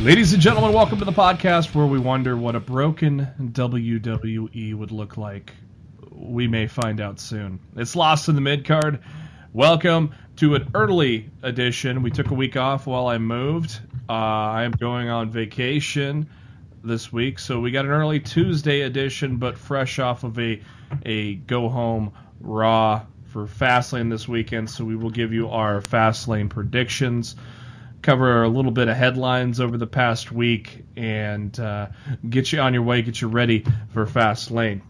Ladies and gentlemen, welcome to the podcast where we wonder what a broken WWE would look like. We may find out soon. It's Lost in the Midcard. Welcome to an early edition. We took a week off while I moved. I am going on vacation this week, so we got an early Tuesday edition, but fresh off of a go-home Raw for Fastlane this weekend, so we will give you our Fastlane predictions, cover a little bit of headlines over the past week, and get you on your way, get you ready for Fastlane.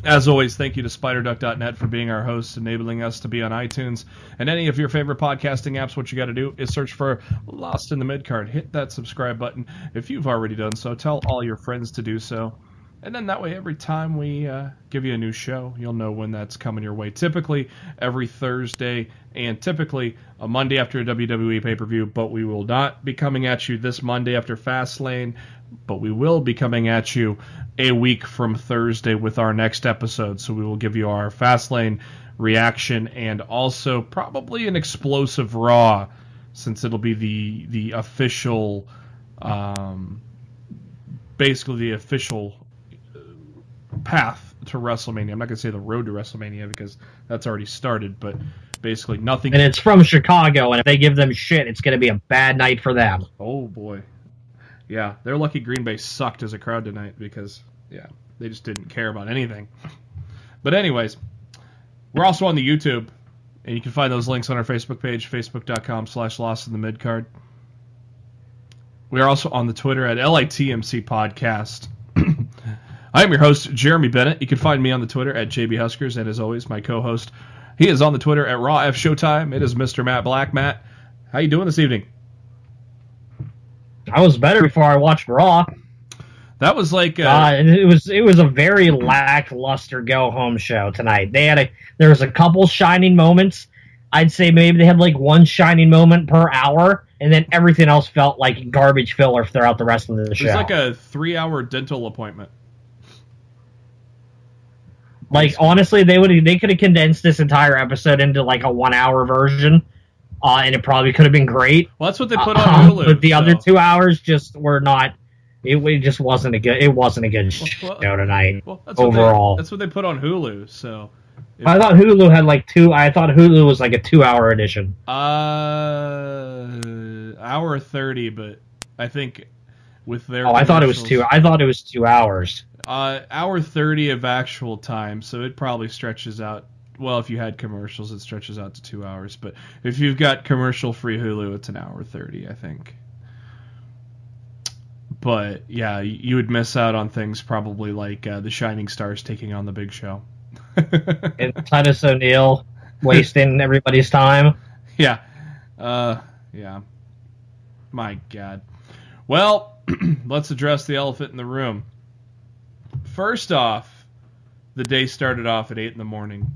As always, thank you to SpiderDuck.net for being our host, enabling us to be on iTunes and any of your favorite podcasting apps. What you got to do is search for Lost in the Midcard. Hit that subscribe button. If you've already done so, tell all your friends to do so. And then that way, every time we give you a new show, you'll know when that's coming your way. Typically, every Thursday, and typically a Monday after a WWE pay-per-view, but we will not be coming at you this Monday after Fastlane, but we will be coming at you a week from Thursday with our next episode. So we will give you our Fastlane reaction and also probably an explosive Raw, since it'll be the official, basically the official path to WrestleMania. I'm not going to say the road to WrestleMania because that's already started, but basically nothing. And it's from Chicago, and if they give them shit, it's going to be a bad night for them. Oh, boy. Yeah, they're lucky Green Bay sucked as a crowd tonight because, yeah, they just didn't care about anything. But anyways, we're also on the YouTube, and you can find those links on our Facebook page, facebook.com/LostInTheMidcard. We are also on the Twitter at LITMC Podcast. I am your host, Jeremy Bennett. You can find me on the Twitter at JBHuskers, and as always, my co-host, he is on the Twitter at Raw F Showtime. It is Mr. Matt Black. Matt, how you doing this evening? I was better before I watched Raw. That was like it was a very lackluster go home show tonight. There was a couple shining moments. I'd say maybe they had like one shining moment per hour, and then everything else felt like garbage filler throughout the rest of the show. It's like a 3-hour dental appointment. Like, honestly, they could have condensed this entire episode into like a 1-hour version, and it probably could have been great. Well, that's what they put on Hulu. But the other 2 hours just were not. It just wasn't a good. It wasn't a good show tonight. Well, that's overall. That's what they put on Hulu. So I thought Hulu had like two. I thought Hulu was like a 2-hour edition. Hour 30, but I think with their. I thought it was 2. I thought it was 2 hours. Hour 30 of actual time, so it probably stretches out. Well, if you had commercials, it stretches out to 2 hours. But if you've got commercial-free Hulu, it's an hour 30, I think. But yeah, you would miss out on things probably like the Shining Stars taking on the Big Show. And Titus O'Neil wasting everybody's time. Yeah. Yeah. My God. Well, let's address the elephant in the room. First off, the day started off at 8 in the morning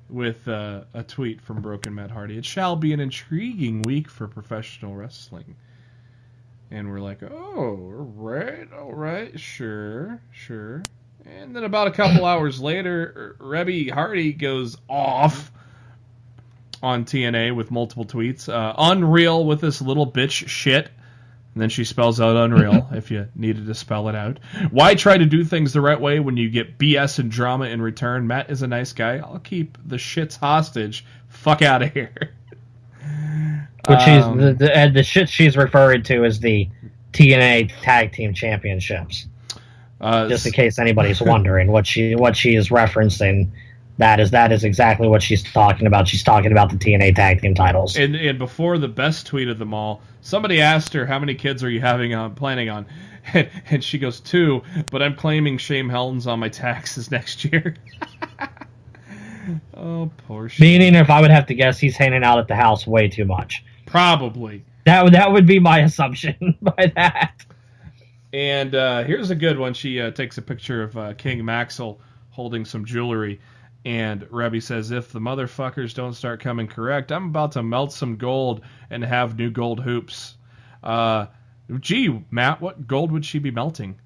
with a tweet from Broken Matt Hardy. It shall be an intriguing week for professional wrestling. And we're like, oh, all right, sure. And then about a couple hours later, Rebby Hardy goes off on TNA with multiple tweets. Unreal with this little bitch shit. And then she spells out unreal, if you needed to spell it out. Why try to do things the right way when you get BS and drama in return? Matt is a nice guy. I'll keep the shits hostage. Fuck out of here. Which the shit she's referring to is the TNA Tag Team Championships. Just in case anybody's wondering what she is referencing, that is exactly what she's talking about. She's talking about the TNA Tag Team titles. And before the best tweet of them all, somebody asked her, how many kids are you planning on? And she goes, 2, but I'm claiming Shane Helton's on my taxes next year. Oh, poor shit. Meaning, if I would have to guess, he's hanging out at the house way too much. Probably. That would be my assumption by that. And here's a good one. She takes a picture of King Maxwell holding some jewelry. And Rebby says, if the motherfuckers don't start coming correct, I'm about to melt some gold and have new gold hoops. Gee, Matt, what gold would she be melting?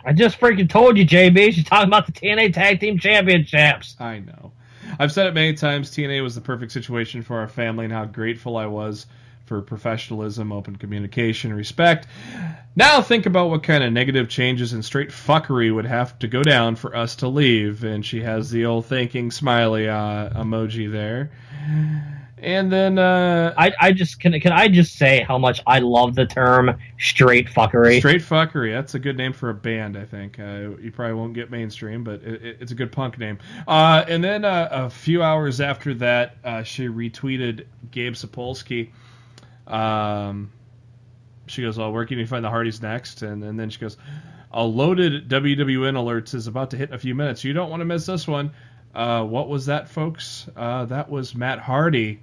I just freaking told you, JB. She's talking about the TNA Tag Team Championships. I know. I've said it many times. TNA was the perfect situation for our family and how grateful I was for professionalism, open communication, respect. Now think about what kind of negative changes and straight fuckery would have to go down for us to leave. And she has the old thinking smiley emoji there. And then can I just say how much I love the term straight fuckery? Straight fuckery. That's a good name for a band, I think. You probably won't get mainstream, but it's a good punk name. And then a few hours after that, she retweeted Gabe Sapolsky. She goes, where can you find the Hardys next? And then she goes, a loaded WWN alerts is about to hit in a few minutes. You don't want to miss this one. What was that, folks? That was Matt Hardy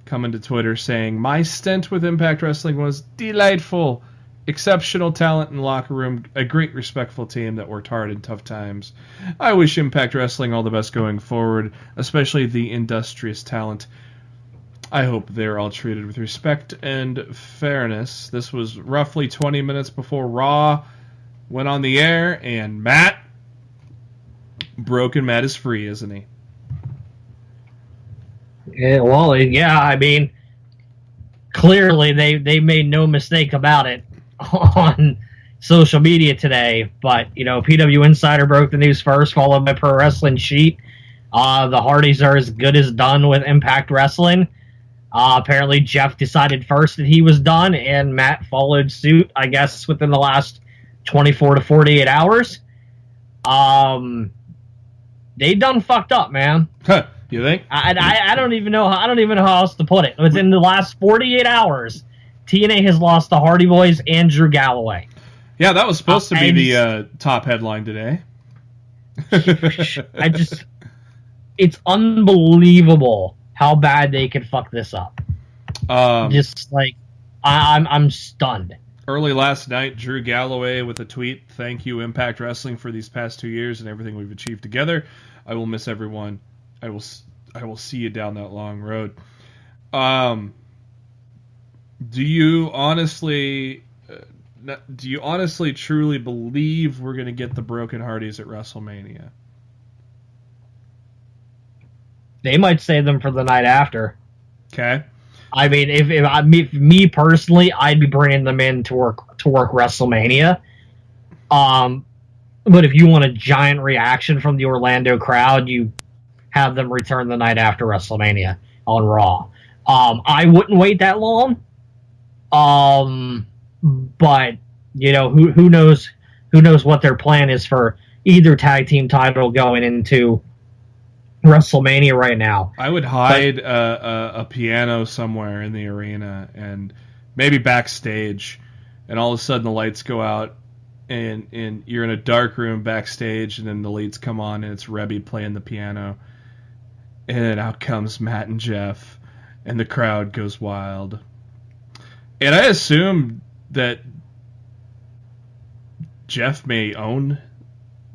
coming to Twitter saying, my stint with Impact Wrestling was delightful. Exceptional talent in the locker room, a great respectful team that worked hard in tough times. I wish Impact Wrestling all the best going forward, especially the industrious talent. I hope they're all treated with respect and fairness. This was roughly 20 minutes before Raw went on the air, and Broken Matt is free, isn't he? Yeah, well, yeah, I mean, clearly they made no mistake about it on social media today, but, PW Insider broke the news first, followed by Pro Wrestling Sheet. The Hardys are as good as done with Impact Wrestling. Apparently Jeff decided first that he was done, and Matt followed suit, I guess, within the last 24 to 48 hours. They done fucked up, man. You think? I don't even know how else to put it. Within the last 48 hours, TNA has lost the Hardy Boys and Drew Galloway. Yeah, that was supposed to be the top headline today. It's unbelievable how bad they could fuck this up. I'm stunned. Early last night, Drew Galloway with a tweet, thank you, Impact Wrestling, for these past 2 years and everything we've achieved together. I will miss everyone. I will see you down that long road. Do you honestly truly believe we're going to get the Broken Hardys at WrestleMania? They might save them for the night after. Okay. I mean, if me personally, I'd be bringing them in to work WrestleMania. But if you want a giant reaction from the Orlando crowd, you have them return the night after WrestleMania on Raw. I wouldn't wait that long. But who knows what their plan is for either tag team title going into WrestleMania right now. I would hide a piano somewhere in the arena and maybe backstage, and all of a sudden the lights go out and you're in a dark room backstage, and then the lights come on and it's Rebby playing the piano, and then out comes Matt and Jeff, and the crowd goes wild. And I assume that Jeff may own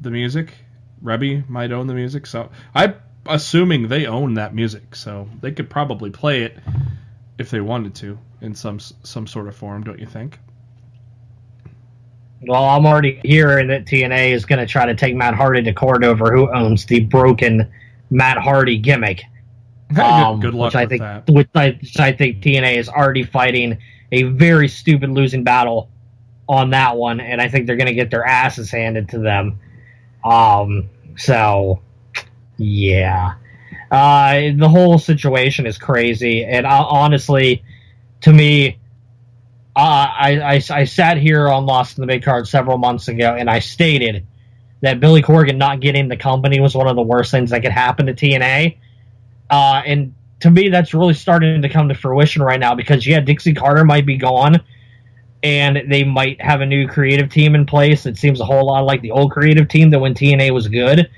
the music. Rebby might own the music, so I'm assuming they own that music, so they could probably play it if they wanted to in some sort of form, don't you think? Well, I'm already hearing that TNA is going to try to take Matt Hardy to court over who owns the broken Matt Hardy gimmick. Good luck with that. Which I think TNA is already fighting a very stupid losing battle on that one, and I think they're going to get their asses handed to them. So, yeah. The whole situation is crazy, and honestly, to me, I sat here on Lost in the Midcard several months ago, and I stated that Billy Corgan not getting the company was one of the worst things that could happen to TNA. And to me, that's really starting to come to fruition right now, because, yeah, Dixie Carter might be gone, and they might have a new creative team in place that seems a whole lot like the old creative team that when TNA was good.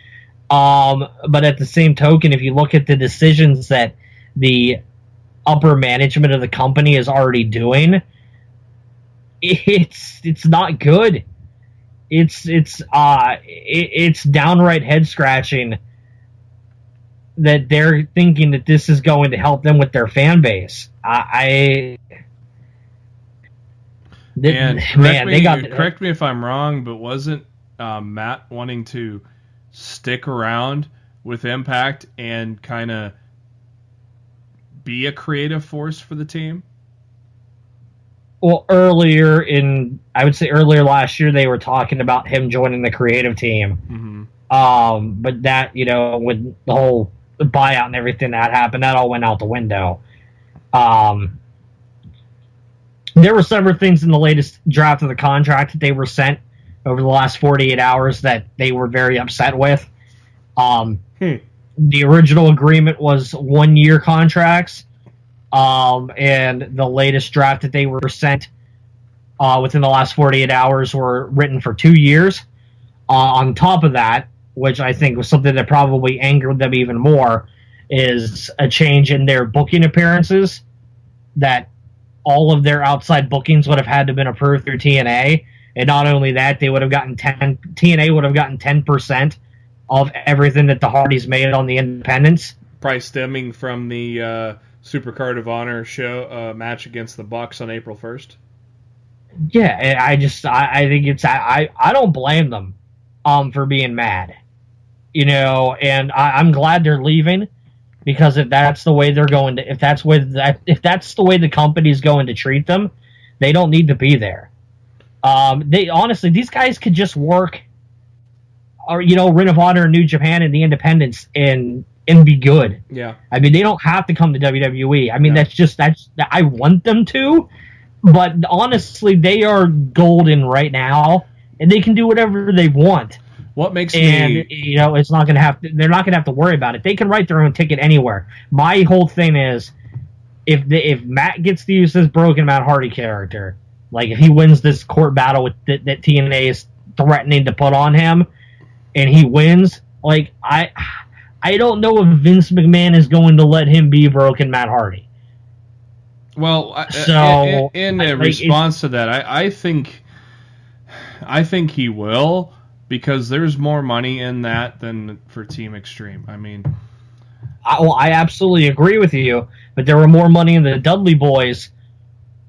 But at the same token, if you look at the decisions that the upper management of the company is already doing, it's not good. It's downright head scratching that they're thinking that this is going to help them with their fan base. Correct me if I'm wrong, but wasn't Matt wanting to stick around with Impact and kind of be a creative force for the team? Well, earlier last year, they were talking about him joining the creative team. Mm-hmm. But that, with the whole buyout and everything that happened, that all went out the window. There were several things in the latest draft of the contract that they were sent over the last 48 hours that they were very upset with. The original agreement was 1-year contracts. And the latest draft that they were sent within the last 48 hours were written for 2 years. On top of that, which I think was something that probably angered them even more, is a change in their booking appearances, that all of their outside bookings would have had to have been approved through TNA. And not only that, TNA would have gotten 10% of everything that the Hardys made on the independents. Probably stemming from the Supercard of Honor show match against the Bucks on April 1st. Yeah, I think it's I don't blame them for being mad, and I'm glad they're leaving, because if that's the way they're going to, if that's the way the company's going to treat them, they don't need to be there. They honestly, these guys could just work, or Ring of Honor, New Japan, and the independents and be good. Yeah. I mean, they don't have to come to WWE. I mean, no. that's I want them to, but honestly, they are golden right now, and they can do whatever they want. What makes it's not going to have to, they're not going to have to worry about it. They can write their own ticket anywhere. My whole thing is, if Matt gets to use this broken Matt Hardy character, like if he wins this court battle that TNA is threatening to put on him, and he wins, like I don't know if Vince McMahon is going to let him be broken Matt Hardy. Well, in response to that, I think he will, because there's more money in that than for Team Extreme. I mean, I absolutely agree with you, but there were more money in the Dudley Boys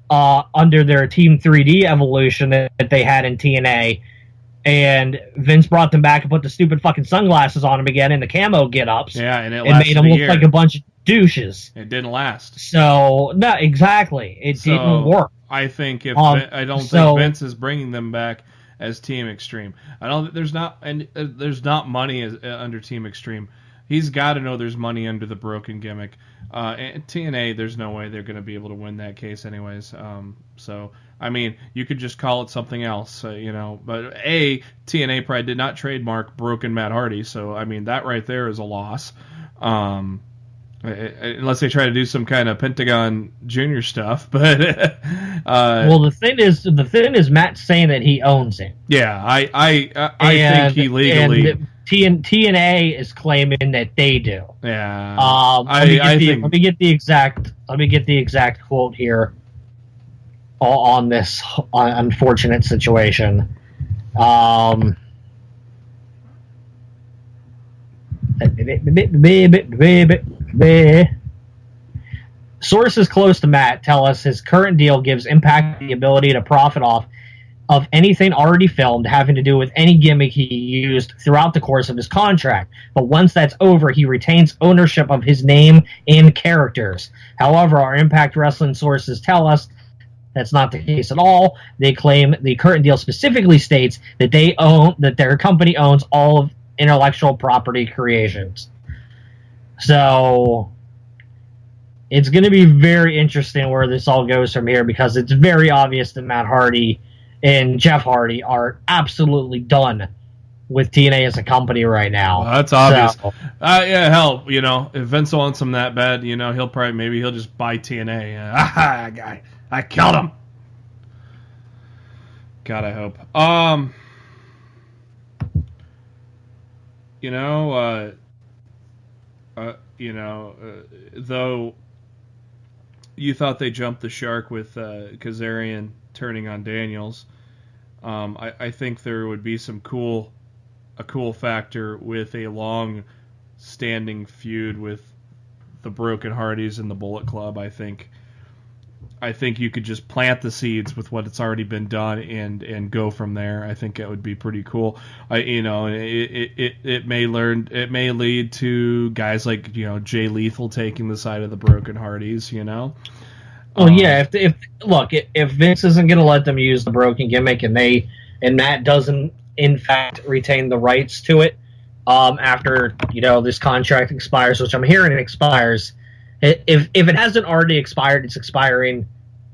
under their Team 3D evolution that they had in TNA. And Vince brought them back and put the stupid fucking sunglasses on them again in the camo get-ups. Yeah, and it made them look like a bunch of douches. It didn't last. So, no, exactly. It didn't work. I think think Vince is bringing them back as Team Extreme. There's not money under Team Extreme. He's got to know there's money under the broken gimmick. And TNA, there's no way they're going to be able to win that case anyways. So, I mean, you could just call it something else, But TNA probably did not trademark broken Matt Hardy, so I mean that right there is a loss. Unless they try to do some kind of Pentagon Junior stuff, but well, the thing is, Matt's saying that he owns it. Yeah, I think he legally. And TNA is claiming that they do. Yeah. Let me get the exact quote here on this unfortunate situation. Sources close to Matt tell us his current deal gives Impact the ability to profit off of anything already filmed having to do with any gimmick he used throughout the course of his contract. But once that's over, he retains ownership of his name and characters. However, our Impact Wrestling sources tell us that's not the case at all. They claim the current deal specifically states that their company owns all of intellectual property creations. So it's going to be very interesting where this all goes from here, because it's very obvious that Matt Hardy and Jeff Hardy are absolutely done with TNA as a company right now. Well, that's obvious. So, yeah, hell, if Vince wants him that bad, he'll just buy TNA. I killed him. God, I hope. Though you thought they jumped the shark with Kazarian turning on Daniels. I think there would be a cool factor with a long-standing feud with the Broken Hardys and the Bullet Club. I think you could just plant the seeds with what it's already been done and go from there. I think it would be pretty cool. It may lead to guys like Jay Lethal taking the side of the Broken Hardys. Well, yeah. If Vince isn't going to let them use the Broken gimmick and Matt doesn't in fact retain the rights to it after this contract expires, which I'm hearing it expires. If it hasn't already expired, it's expiring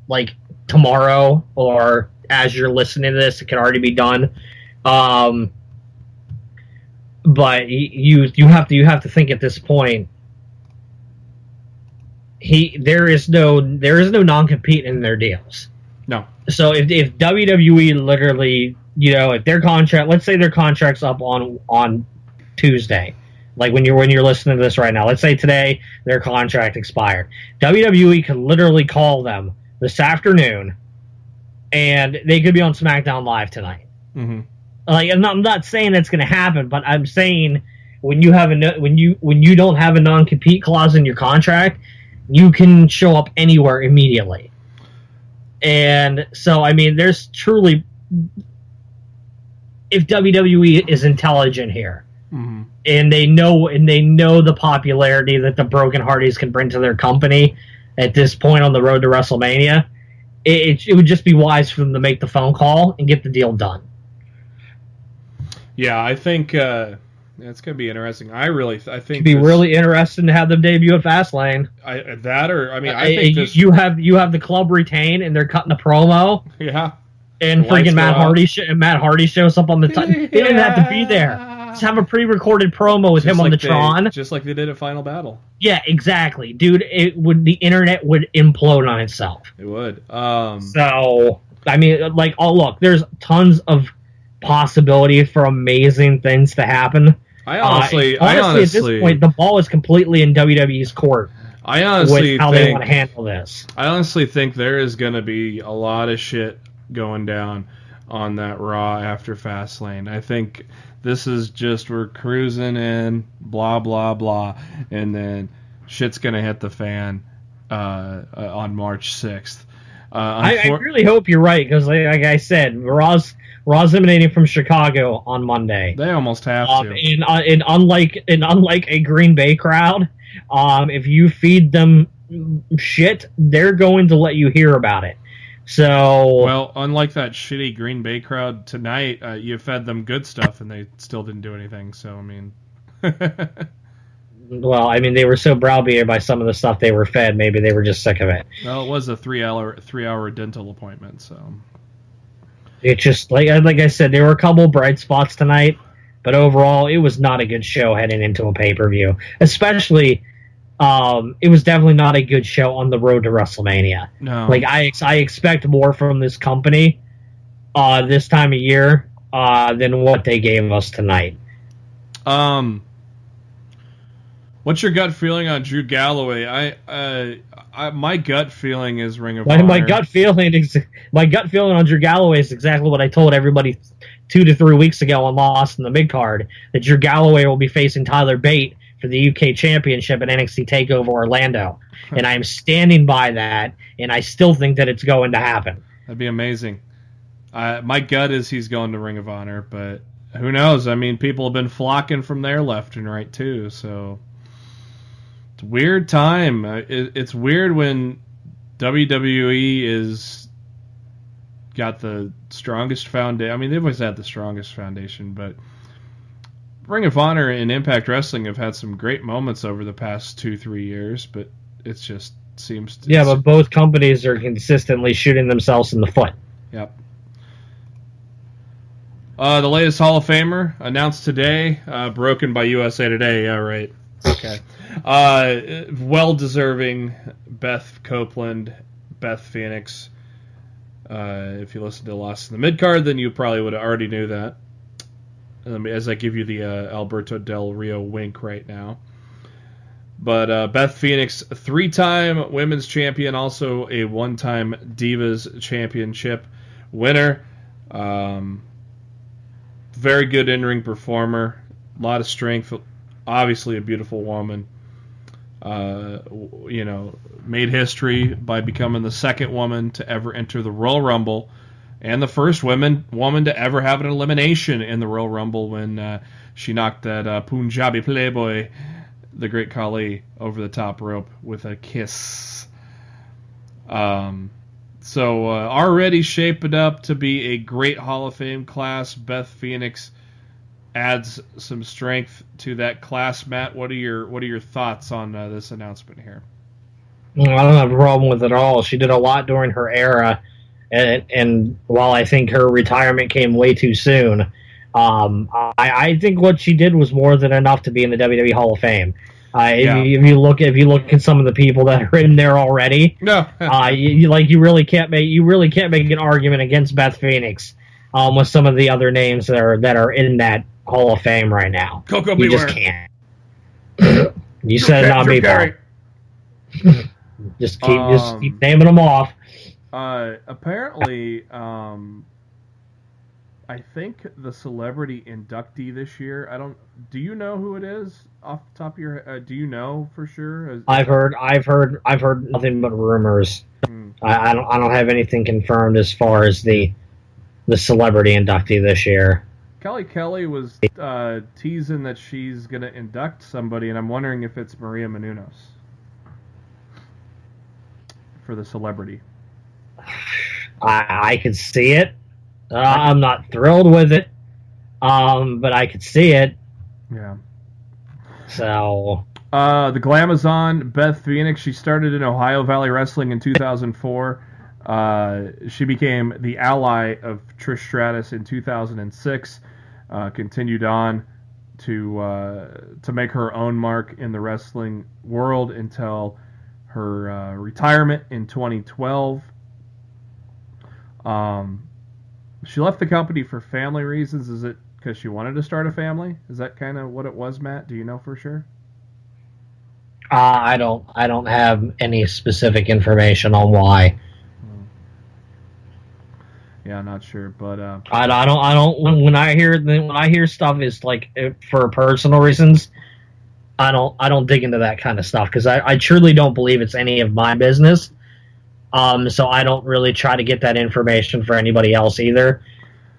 like tomorrow, or as you're listening to this, it can already be done. But you have to think at this point. There is no non-compete in their deals. No. So if WWE literally, if their contract, let's say their contract's up on Tuesday, like when you're listening to this right now, let's say today their contract expired, WWE could literally call them this afternoon, and they could be on SmackDown Live tonight. Mm-hmm. Like, I'm not saying that's going to happen, but I'm saying when you don't have a non-compete clause in your contract, you can show up anywhere immediately. And so, I mean, there's truly, if WWE is intelligent here, mm-hmm. and they know the popularity that the Broken Hardys can bring to their company at this point on the road to WrestleMania, it would just be wise for them to make the phone call and get the deal done. Yeah, I think it's going to be interesting. I think it'd be really interesting to have them debut at Fastlane. I think you have the club retain, and they're cutting a promo. Yeah, and freaking Matt Hardy shows up on the time. He didn't have to be there. Just have a pre-recorded promo with him on the Tron, just like they did at Final Battle. Yeah, exactly, dude. The internet would implode on itself. It would. So I mean, like, look, there's tons of possibility for amazing things to happen. Honestly, at this point, the ball is completely in WWE's court. I honestly with how they want to handle this. I honestly think there is going to be a lot of shit going down on that Raw after Fastlane. I think this is just, we're cruising in, blah blah blah, and then shit's going to hit the fan on March 6th. I really hope you're right, because like I said, Raw's emanating from Chicago on Monday. They almost have to. And unlike a Green Bay crowd, if you feed them shit, they're going to let you hear about it. So, well, unlike that shitty Green Bay crowd tonight, you fed them good stuff and they still didn't do anything. So, I mean, well, I mean, they were so browbeaten by some of the stuff they were fed. Maybe they were just sick of it. Well, it was a 3-hour dental appointment, so. It just, like I said, there were a couple bright spots tonight, but overall, it was not a good show heading into a pay-per-view. Especially, it was definitely not a good show on the road to WrestleMania. No. Like, I expect more from this company this time of year than what they gave us tonight. What's your gut feeling on Drew Galloway? My gut feeling is Ring of Honor. My gut feeling on Drew Galloway is exactly what I told everybody 2 to 3 weeks ago on Lost in the Midcard, that Drew Galloway will be facing Tyler Bate for the UK Championship at NXT TakeOver Orlando. And I'm standing by that, and I still think that it's going to happen. That'd be amazing. My gut is he's going to Ring of Honor, but who knows? I mean, people have been flocking from there left and right, too, so... It's a weird time. It's weird when WWE is got the strongest foundation. I mean, they've always had the strongest foundation, but Ring of Honor and Impact Wrestling have had some great moments over the past 2-3 years, but it just seems to... Yeah, but both companies are consistently shooting themselves in the foot. Yep. The latest Hall of Famer announced today, broken by USA Today. Yeah, right. Okay. Well-deserving Beth Copeland, Beth Phoenix. If you listen to Lost in the Midcard, then you probably would have already knew that. As I give you the Alberto Del Rio wink right now. But Beth Phoenix, 3-time women's champion, also a 1-time Divas Championship winner. Very good in-ring performer, a lot of strength, obviously a beautiful woman. Made history by becoming the second woman to ever enter the Royal Rumble, and the first woman to ever have an elimination in the Royal Rumble when she knocked that Punjabi playboy, the Great Khali, over the top rope with a kiss. So already shaping up to be a great Hall of Fame class. Beth Phoenix adds some strength to that class. Matt, what are your thoughts on this announcement here? I don't have a problem with it at all. She did a lot during her era, and while I think her retirement came way too soon, I think what she did was more than enough to be in the WWE Hall of Fame. If you look at some of the people that are in there already, you really can't make an argument against Beth Phoenix with some of the other names that are in that Hall of Fame right now. Coco you Beware. Just can't. You said not me, Paul. Just keep naming them off. Apparently, I think the celebrity inductee this year. Do you know who it is off the top of your head? Do you know for sure? I've heard nothing but rumors. I don't have anything confirmed as far as the celebrity inductee this year. Kelly was teasing that she's going to induct somebody, and I'm wondering if it's Maria Menounos for the celebrity. I could see it. I'm not thrilled with it, but I could see it. Yeah. So the Glamazon, Beth Phoenix, she started in Ohio Valley Wrestling in 2004. She became the ally of Trish Stratus in 2006. Continued on to make her own mark in the wrestling world until her retirement in 2012. She left the company for family reasons. Is it because she wanted to start a family? Is that kind of what it was, Matt? Do you know for sure? I don't have any specific information on why. Yeah, not sure, but I don't. When I hear stuff is like for personal reasons, I don't dig into that kind of stuff because I truly don't believe it's any of my business. So I don't really try to get that information for anybody else either.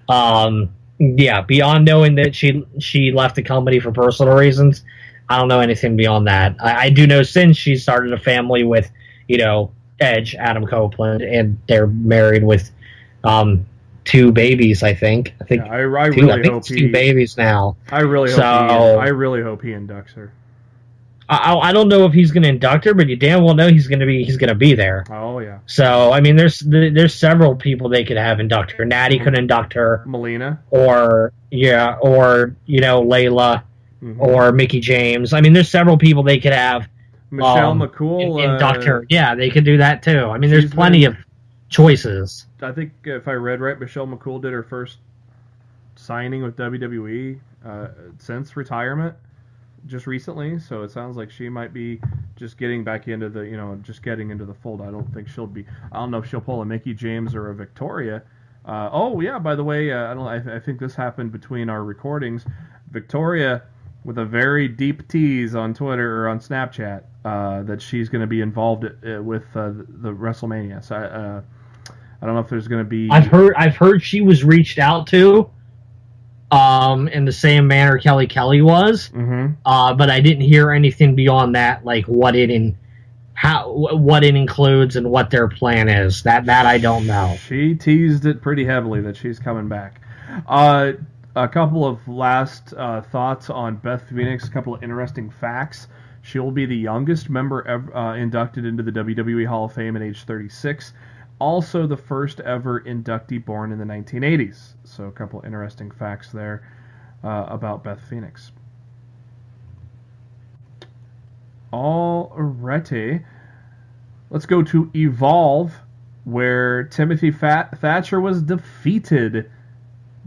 Beyond knowing that she left the company for personal reasons, I don't know anything beyond that. I do know since she started a family with, Edge, Adam Copeland, and they're married with 2 babies, I think. I think it's 2 babies now. I really hope he inducts her. I don't know if he's going to induct her, but you damn well know he's going to be there. Oh yeah. So I mean, there's several people they could have induct her. Natty could induct her. Melina. Or Layla, or Mickey James. I mean, there's several people they could have. Michelle McCool induct her. Yeah, they could do that too. I mean, there's plenty of choices. I think if I read right, Michelle McCool did her first signing with WWE since retirement. Just recently, so it sounds like she might be just getting back into the fold. I don't know if she'll pull a Mickey James or a Victoria. By the way, I think this happened between our recordings. Victoria, with a very deep tease on Twitter or on Snapchat, that she's going to be involved with the WrestleMania. So I don't know if there's going to be. I've heard she was reached out to. In the same manner Kelly was, but I didn't hear anything beyond that, like what it includes and what their plan is. That I don't know. She teased it pretty heavily that she's coming back. A couple of last thoughts on Beth Phoenix. A couple of interesting facts. She will be the youngest member ever inducted into the WWE Hall of Fame at age 36. Also the first ever inductee born in the 1980s. So a couple interesting facts there about Beth Phoenix. Alrighty. Let's go to Evolve, where Timothy Thatcher was defeated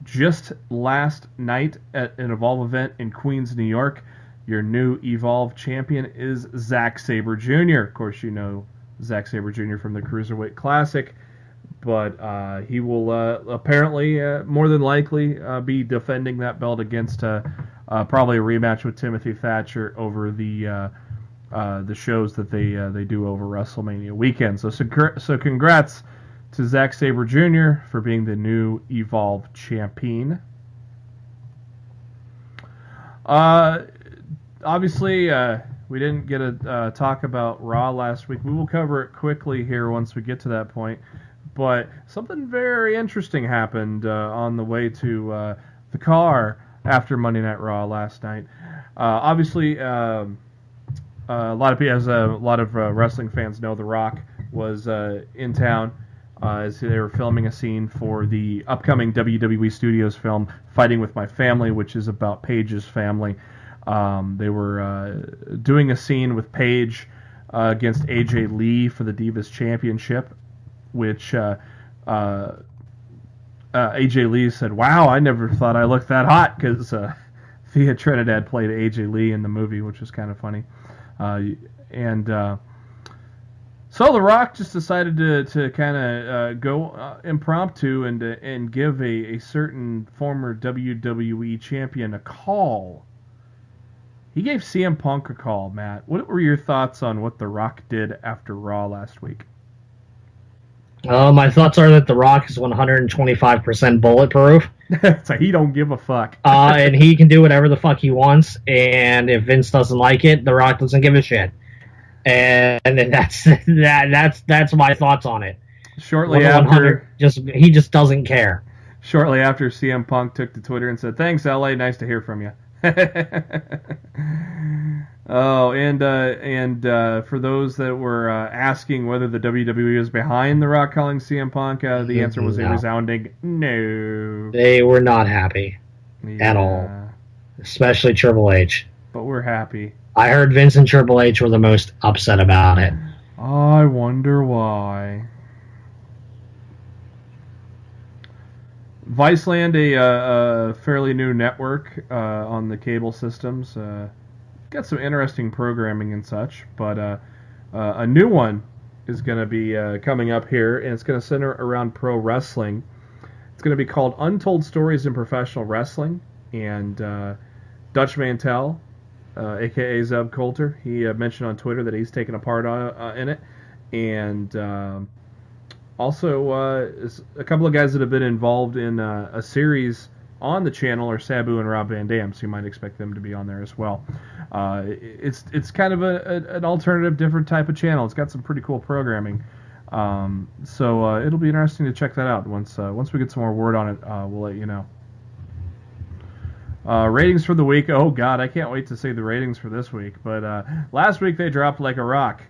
just last night at an Evolve event in Queens, New York. Your new Evolve champion is Zack Sabre Jr. Of course, you know Zack Sabre Jr. from the Cruiserweight Classic, but he will apparently, more than likely, be defending that belt against probably a rematch with Timothy Thatcher over the shows that they do over WrestleMania weekend. So congrats to Zack Sabre Jr. for being the new Evolve champion. Obviously, we didn't get a talk about Raw last week. We will cover it quickly here once we get to that point. But something very interesting happened on the way to the car after Monday Night Raw last night. Obviously, a lot of people, as a lot of wrestling fans know, The Rock was in town as they were filming a scene for the upcoming WWE Studios film Fighting With My Family, which is about Paige's family. They were doing a scene with Paige against AJ Lee for the Divas Championship, which AJ Lee said, "Wow, I never thought I looked that hot," because Thea Trinidad played AJ Lee in the movie, which was kind of funny. So The Rock just decided to kind of go impromptu and give a certain former WWE champion a call. He gave CM Punk a call, Matt. What were your thoughts on what The Rock did after Raw last week? My thoughts are that The Rock is 125% bulletproof. So he don't give a fuck. And he can do whatever the fuck he wants, and if Vince doesn't like it, The Rock doesn't give a shit. And that's my thoughts on it. Shortly after, he just doesn't care. Shortly after, CM Punk took to Twitter and said, "Thanks, LA. Nice to hear from you." Oh, and for those that were asking whether the WWE was behind The Rock calling CM Punk, the answer was a resounding no. They were not happy at all, especially Triple H. But we're happy. I heard Vince and Triple H were the most upset about it. I wonder why. Viceland, a fairly new network on the cable systems, got some interesting programming and such, but a new one is going to be coming up here, and it's going to center around pro wrestling. It's going to be called Untold Stories in Professional Wrestling, and Dutch Mantel, a.k.a. Zeb Coulter, he mentioned on Twitter that he's taken a part in it, and also a couple of guys that have been involved in a series on the channel are Sabu and Rob Van Dam, so you might expect them to be on there as well. It's kind of an alternative, different type of channel. It's got some pretty cool programming, so it'll be interesting to check that out. Once we get some more word on it, we'll let you know. Ratings for the week. Oh God, I can't wait to see the ratings for this week. But last week they dropped like a rock,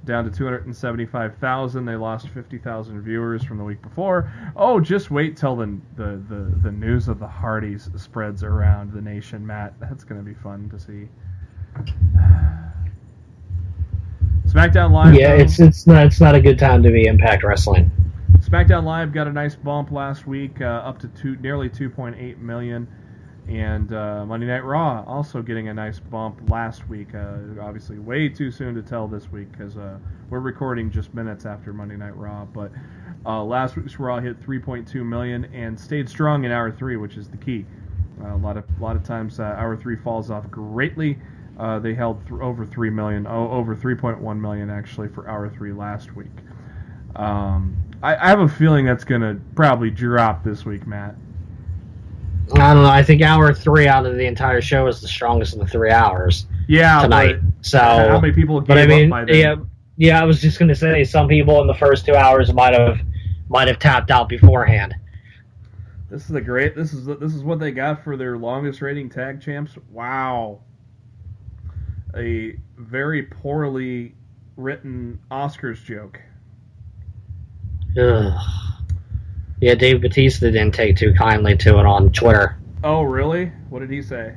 down to 275,000. They lost 50,000 viewers from the week before. Oh, just wait till the news of the Hardys spreads around the nation, Matt. That's going to be fun to see. SmackDown Live. Yeah, it's not a good time to be Impact Wrestling. SmackDown Live got a nice bump last week, up to nearly 2.8 million. And Monday Night Raw also getting a nice bump last week. Obviously, way too soon to tell this week because we're recording just minutes after Monday Night Raw. But last week's Raw hit 3.2 million and stayed strong in Hour 3, which is the key. A lot of times Hour 3 falls off greatly. They held over 3 million, over 3.1 million actually for Hour 3 last week. I have a feeling that's going to probably drop this week, Matt. I don't know. I think Hour 3 out of the entire show is the strongest of the 3 hours. Yeah, tonight. So how many people gave up by then? Yeah. I was just going to say some people in the first 2 hours might have tapped out beforehand. This is what they got for their longest rating tag champs. Wow, a very poorly written Oscars joke. Ugh. Yeah, Dave Bautista didn't take too kindly to it on Twitter. Oh, really? What did he say?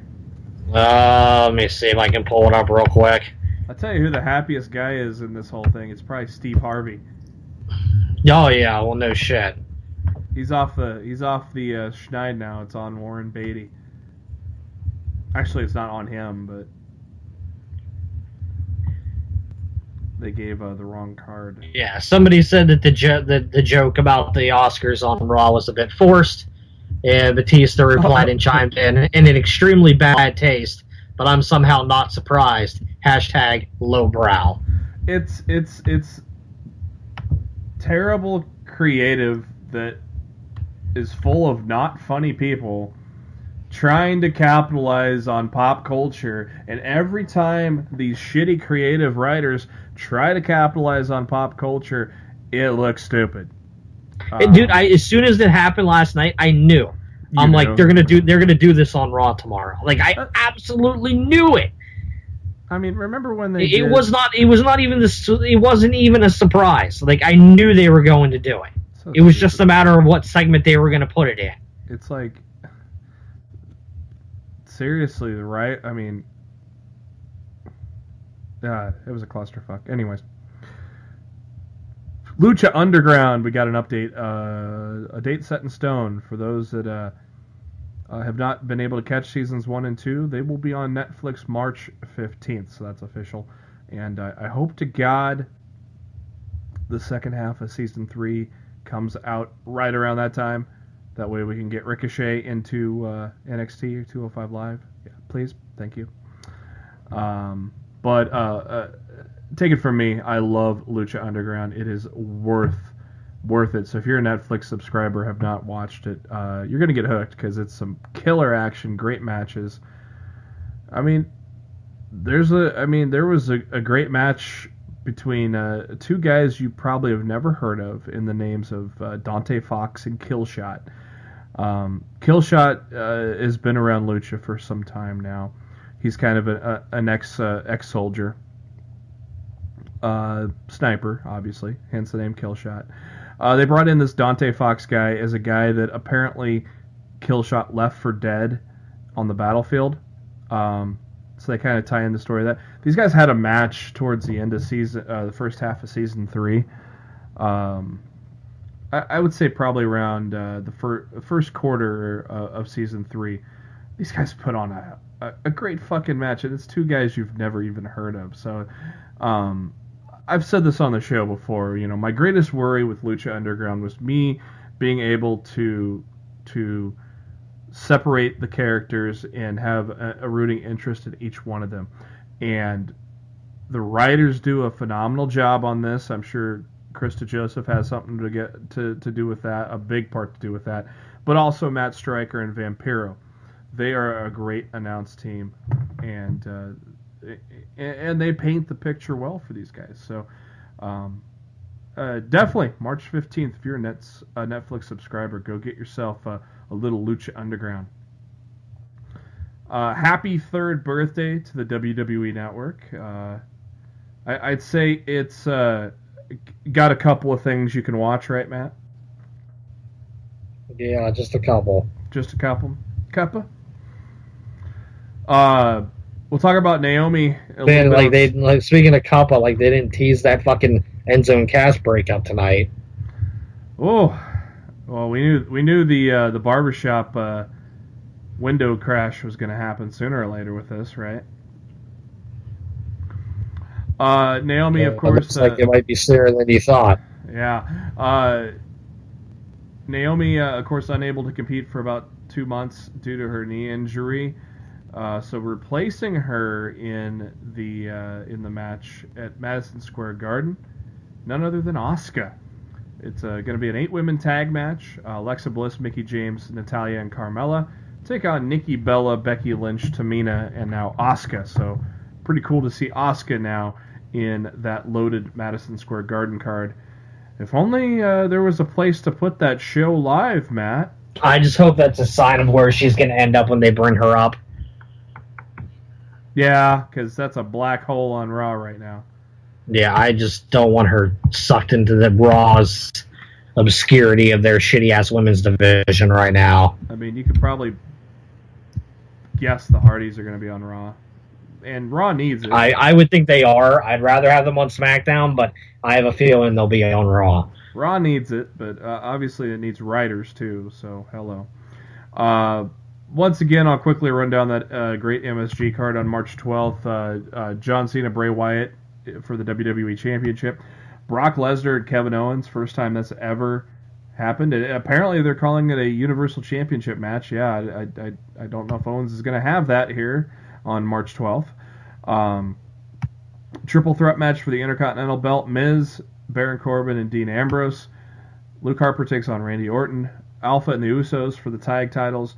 Let me see if I can pull it up real quick. I'll tell you who the happiest guy is in this whole thing. It's probably Steve Harvey. Oh yeah, well no shit. He's off the Schneid now. It's on Warren Beatty. Actually, it's not on him, but they gave the wrong card. Yeah, somebody said that the joke about the Oscars on Raw was a bit forced. Yeah, Batista replied and chimed in an extremely bad taste, but I'm somehow not surprised. Hashtag lowbrow. It's terrible creative that is full of not funny people trying to capitalize on pop culture, and every time these shitty creative writers try to capitalize on pop culture, it looks stupid. Dude, as soon as it happened last night, I knew. I'm like, they're gonna do this on Raw tomorrow. Like, I absolutely knew it. I mean, remember when they? It wasn't even a surprise. Like, I knew they were going to do it. So it was just a matter of what segment they were going to put it in. It's like, seriously, right? I mean, it was a clusterfuck. Anyways, Lucha Underground, we got an update. A date set in stone for those that have not been able to catch seasons 1 and 2. They will be on Netflix March 15th, so that's official. And I hope to God the second half of season 3 comes out right around that time. That way we can get Ricochet into NXT or 205 Live. Yeah, please. Thank you. But take it from me, I love Lucha Underground. It is worth it. So if you're a Netflix subscriber, have not watched it, you're going to get hooked because it's some killer action, great matches. I mean, there was a great match between two guys you probably have never heard of in the names of Dante Fox and Killshot. Killshot has been around Lucha for some time now. He's kind of an ex-soldier. Sniper, obviously, hence the name Killshot. They brought in this Dante Fox guy as a guy that apparently Killshot left for dead on the battlefield. So they kind of tie in the story of that. These guys had a match towards the end of the first half of season 3. I would say probably around the first quarter of season 3. These guys put on a great fucking match, and it's two guys you've never even heard of. So, I've said this on the show before. You know, my greatest worry with Lucha Underground was me being able to separate the characters and have a rooting interest in each one of them. And the writers do a phenomenal job on this. I'm sure Krista Joseph has something to do with that, a big part to do with that. But also Matt Stryker and Vampiro. They are a great announced team, and they paint the picture well for these guys. So definitely March 15th, if you're a Netflix subscriber, go get yourself a little Lucha Underground. Happy 3rd birthday to the WWE Network. I'd say it's got a couple of things you can watch, right, Matt? Yeah, just a couple. Just a couple? Cuppa? We'll talk about Naomi. Speaking of Kappa, they didn't tease that fucking Enzo and Cass breakup tonight. Oh, well, we knew the barbershop window crash was going to happen sooner or later with this, right? Naomi, of course, looks like it might be sooner than you thought. Yeah. Naomi, of course, unable to compete for about 2 months due to her knee injury. So replacing her in the match at Madison Square Garden, none other than Asuka. It's going to be an 8-women tag match. Alexa Bliss, Mickie James, Natalya, and Carmella take on Nikki Bella, Becky Lynch, Tamina, and now Asuka. So pretty cool to see Asuka now in that loaded Madison Square Garden card. If only there was a place to put that show live, Matt. I just hope that's a sign of where she's going to end up when they bring her up. Yeah, because that's a black hole on Raw right now. Yeah, I just don't want her sucked into the Raw's obscurity of their shitty-ass women's division right now. I mean, you could probably guess the Hardys are going to be on Raw. And Raw needs it. I would think they are. I'd rather have them on SmackDown, but I have a feeling they'll be on Raw. Raw needs it, but obviously it needs writers too, so hello. Once again, I'll quickly run down that great MSG card on March 12th. John Cena, Bray Wyatt for the WWE Championship. Brock Lesnar and Kevin Owens, first time that's ever happened. Apparently, they're calling it a Universal Championship match. Yeah, I don't know if Owens is going to have that here on March 12th. Triple threat match for the Intercontinental Belt. Miz, Baron Corbin, and Dean Ambrose. Luke Harper takes on Randy Orton. Alpha and the Usos for the tag titles.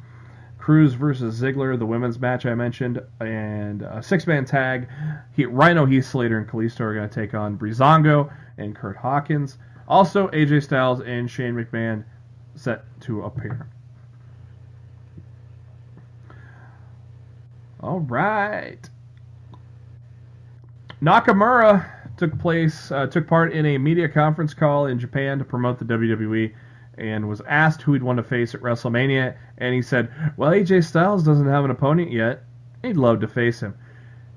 Cruz versus Ziggler, the women's match I mentioned, and a six-man tag. Rhino, Heath Slater, and Kalisto are going to take on Breezango and Kurt Hawkins. Also, AJ Styles and Shane McMahon set to appear. All right. Nakamura took part in a media conference call in Japan to promote the WWE and was asked who he'd want to face at WrestleMania, and he said, well, AJ Styles doesn't have an opponent yet. He'd love to face him.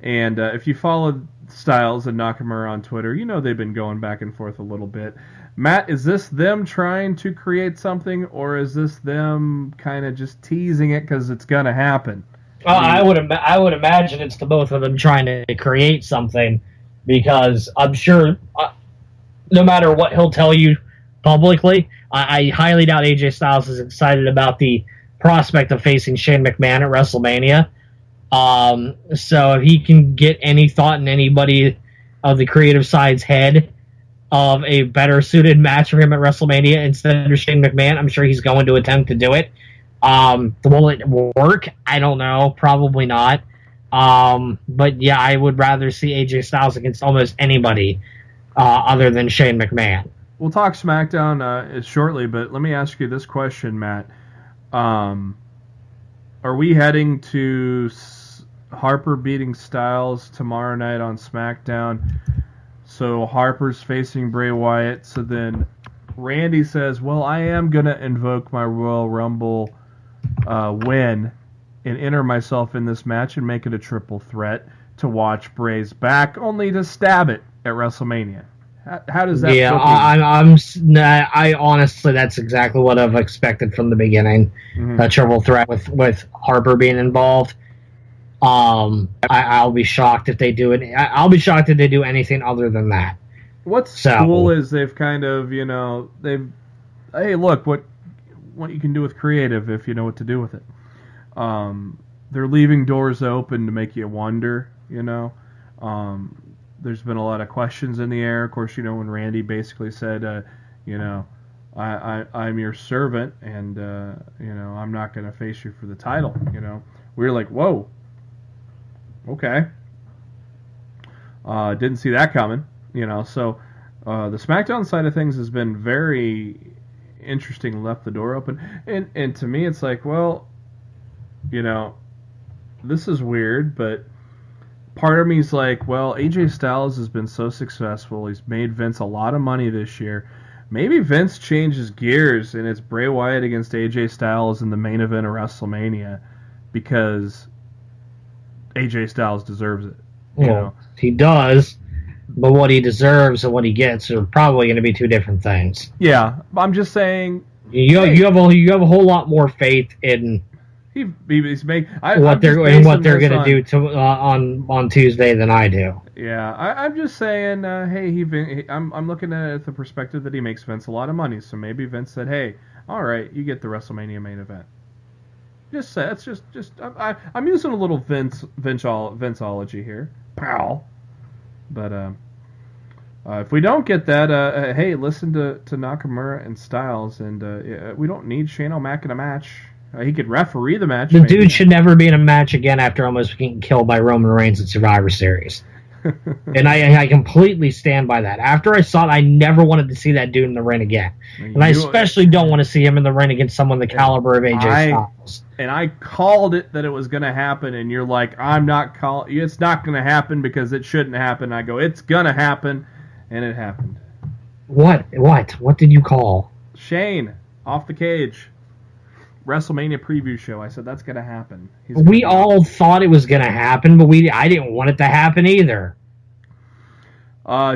And if you followed Styles and Nakamura on Twitter, you know they've been going back and forth a little bit. Matt, is this them trying to create something, or is this them kind of just teasing it because it's going to happen? I would imagine it's the both of them trying to create something, because I'm sure no matter what he'll tell you publicly, I highly doubt AJ Styles is excited about the prospect of facing Shane McMahon at WrestleMania. So if he can get any thought in anybody of the creative side's head of a better suited match for him at WrestleMania instead of Shane McMahon, I'm sure he's going to attempt to do it. Will it work? I don't know. Probably not. But yeah, I would rather see AJ Styles against almost anybody other than Shane McMahon. We'll talk SmackDown shortly, but let me ask you this question, Matt. Are we heading to Harper beating Styles tomorrow night on SmackDown? So Harper's facing Bray Wyatt. So then Randy says, well, I am going to invoke my Royal Rumble win and enter myself in this match and make it a triple threat to watch Bray's back, only to stab it at WrestleMania. How does that? Yeah, I honestly, that's exactly what I've expected from the beginning. Mm-hmm. A triple threat with Harper being involved. I'll be shocked if they do it. I'll be shocked if they do anything other than that. What's cool is they've kind of, hey, look what you can do with creative if you know what to do with it. They're leaving doors open to make you wonder, There's been a lot of questions in the air. Of course, when Randy basically said, I'm your servant, and, I'm not going to face you for the title, We were like, whoa, okay. Didn't see that coming, So the SmackDown side of things has been very interesting, left the door open. And to me, it's like, well, this is weird, but part of me is like, well, AJ Styles has been so successful. He's made Vince a lot of money this year. Maybe Vince changes gears and it's Bray Wyatt against AJ Styles in the main event of WrestleMania because AJ Styles deserves it. He does, but what he deserves and what he gets are probably going to be two different things. Yeah, I'm just saying. You have a whole lot more faith in what they're going to do on Tuesday than I do. Yeah, I'm just saying. I'm looking at it at the perspective that he makes Vince a lot of money. So maybe Vince said, "Hey, all right, you get the WrestleMania main event." Just say it's just. I'm using a little Vinceology here, pal. But if we don't get that, hey, listen to Nakamura and Styles, and we don't need Shane O'Mac in a match. He could referee the match. The dude should never be in a match again after almost getting killed by Roman Reigns at Survivor Series. And I completely stand by that. After I saw it, I never wanted to see that dude in the ring again. And I especially don't want to see him in the ring against someone the caliber of AJ Styles. And I called it that it was going to happen, and you're like, I'm not calling. It's not going to happen because it shouldn't happen. I go, it's going to happen, and it happened. What? What did you call? Shane, off the cage. WrestleMania preview show. I said that's going to happen. We all thought it was going to happen, but I didn't want it to happen either.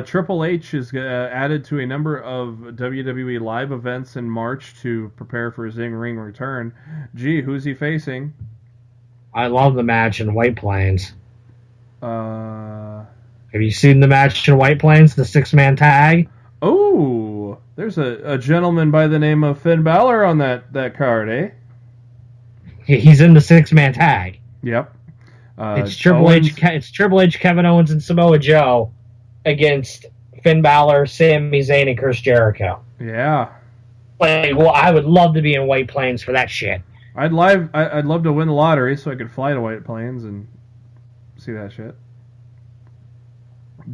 Triple H is added to a number of WWE live events in March to prepare for his in-ring return. Gee, who's he facing? I love the match in White Plains. Have you seen the match in White Plains, the 6-man tag? Oh, there's a gentleman by the name of Finn Balor on that card, eh? He's in the 6-man tag. Yep. It's Triple H, Kevin Owens, and Samoa Joe against Finn Balor, Sami Zayn, and Chris Jericho. Yeah. Well, I would love to be in White Plains for that shit. I'd love to win the lottery so I could fly to White Plains and see that shit.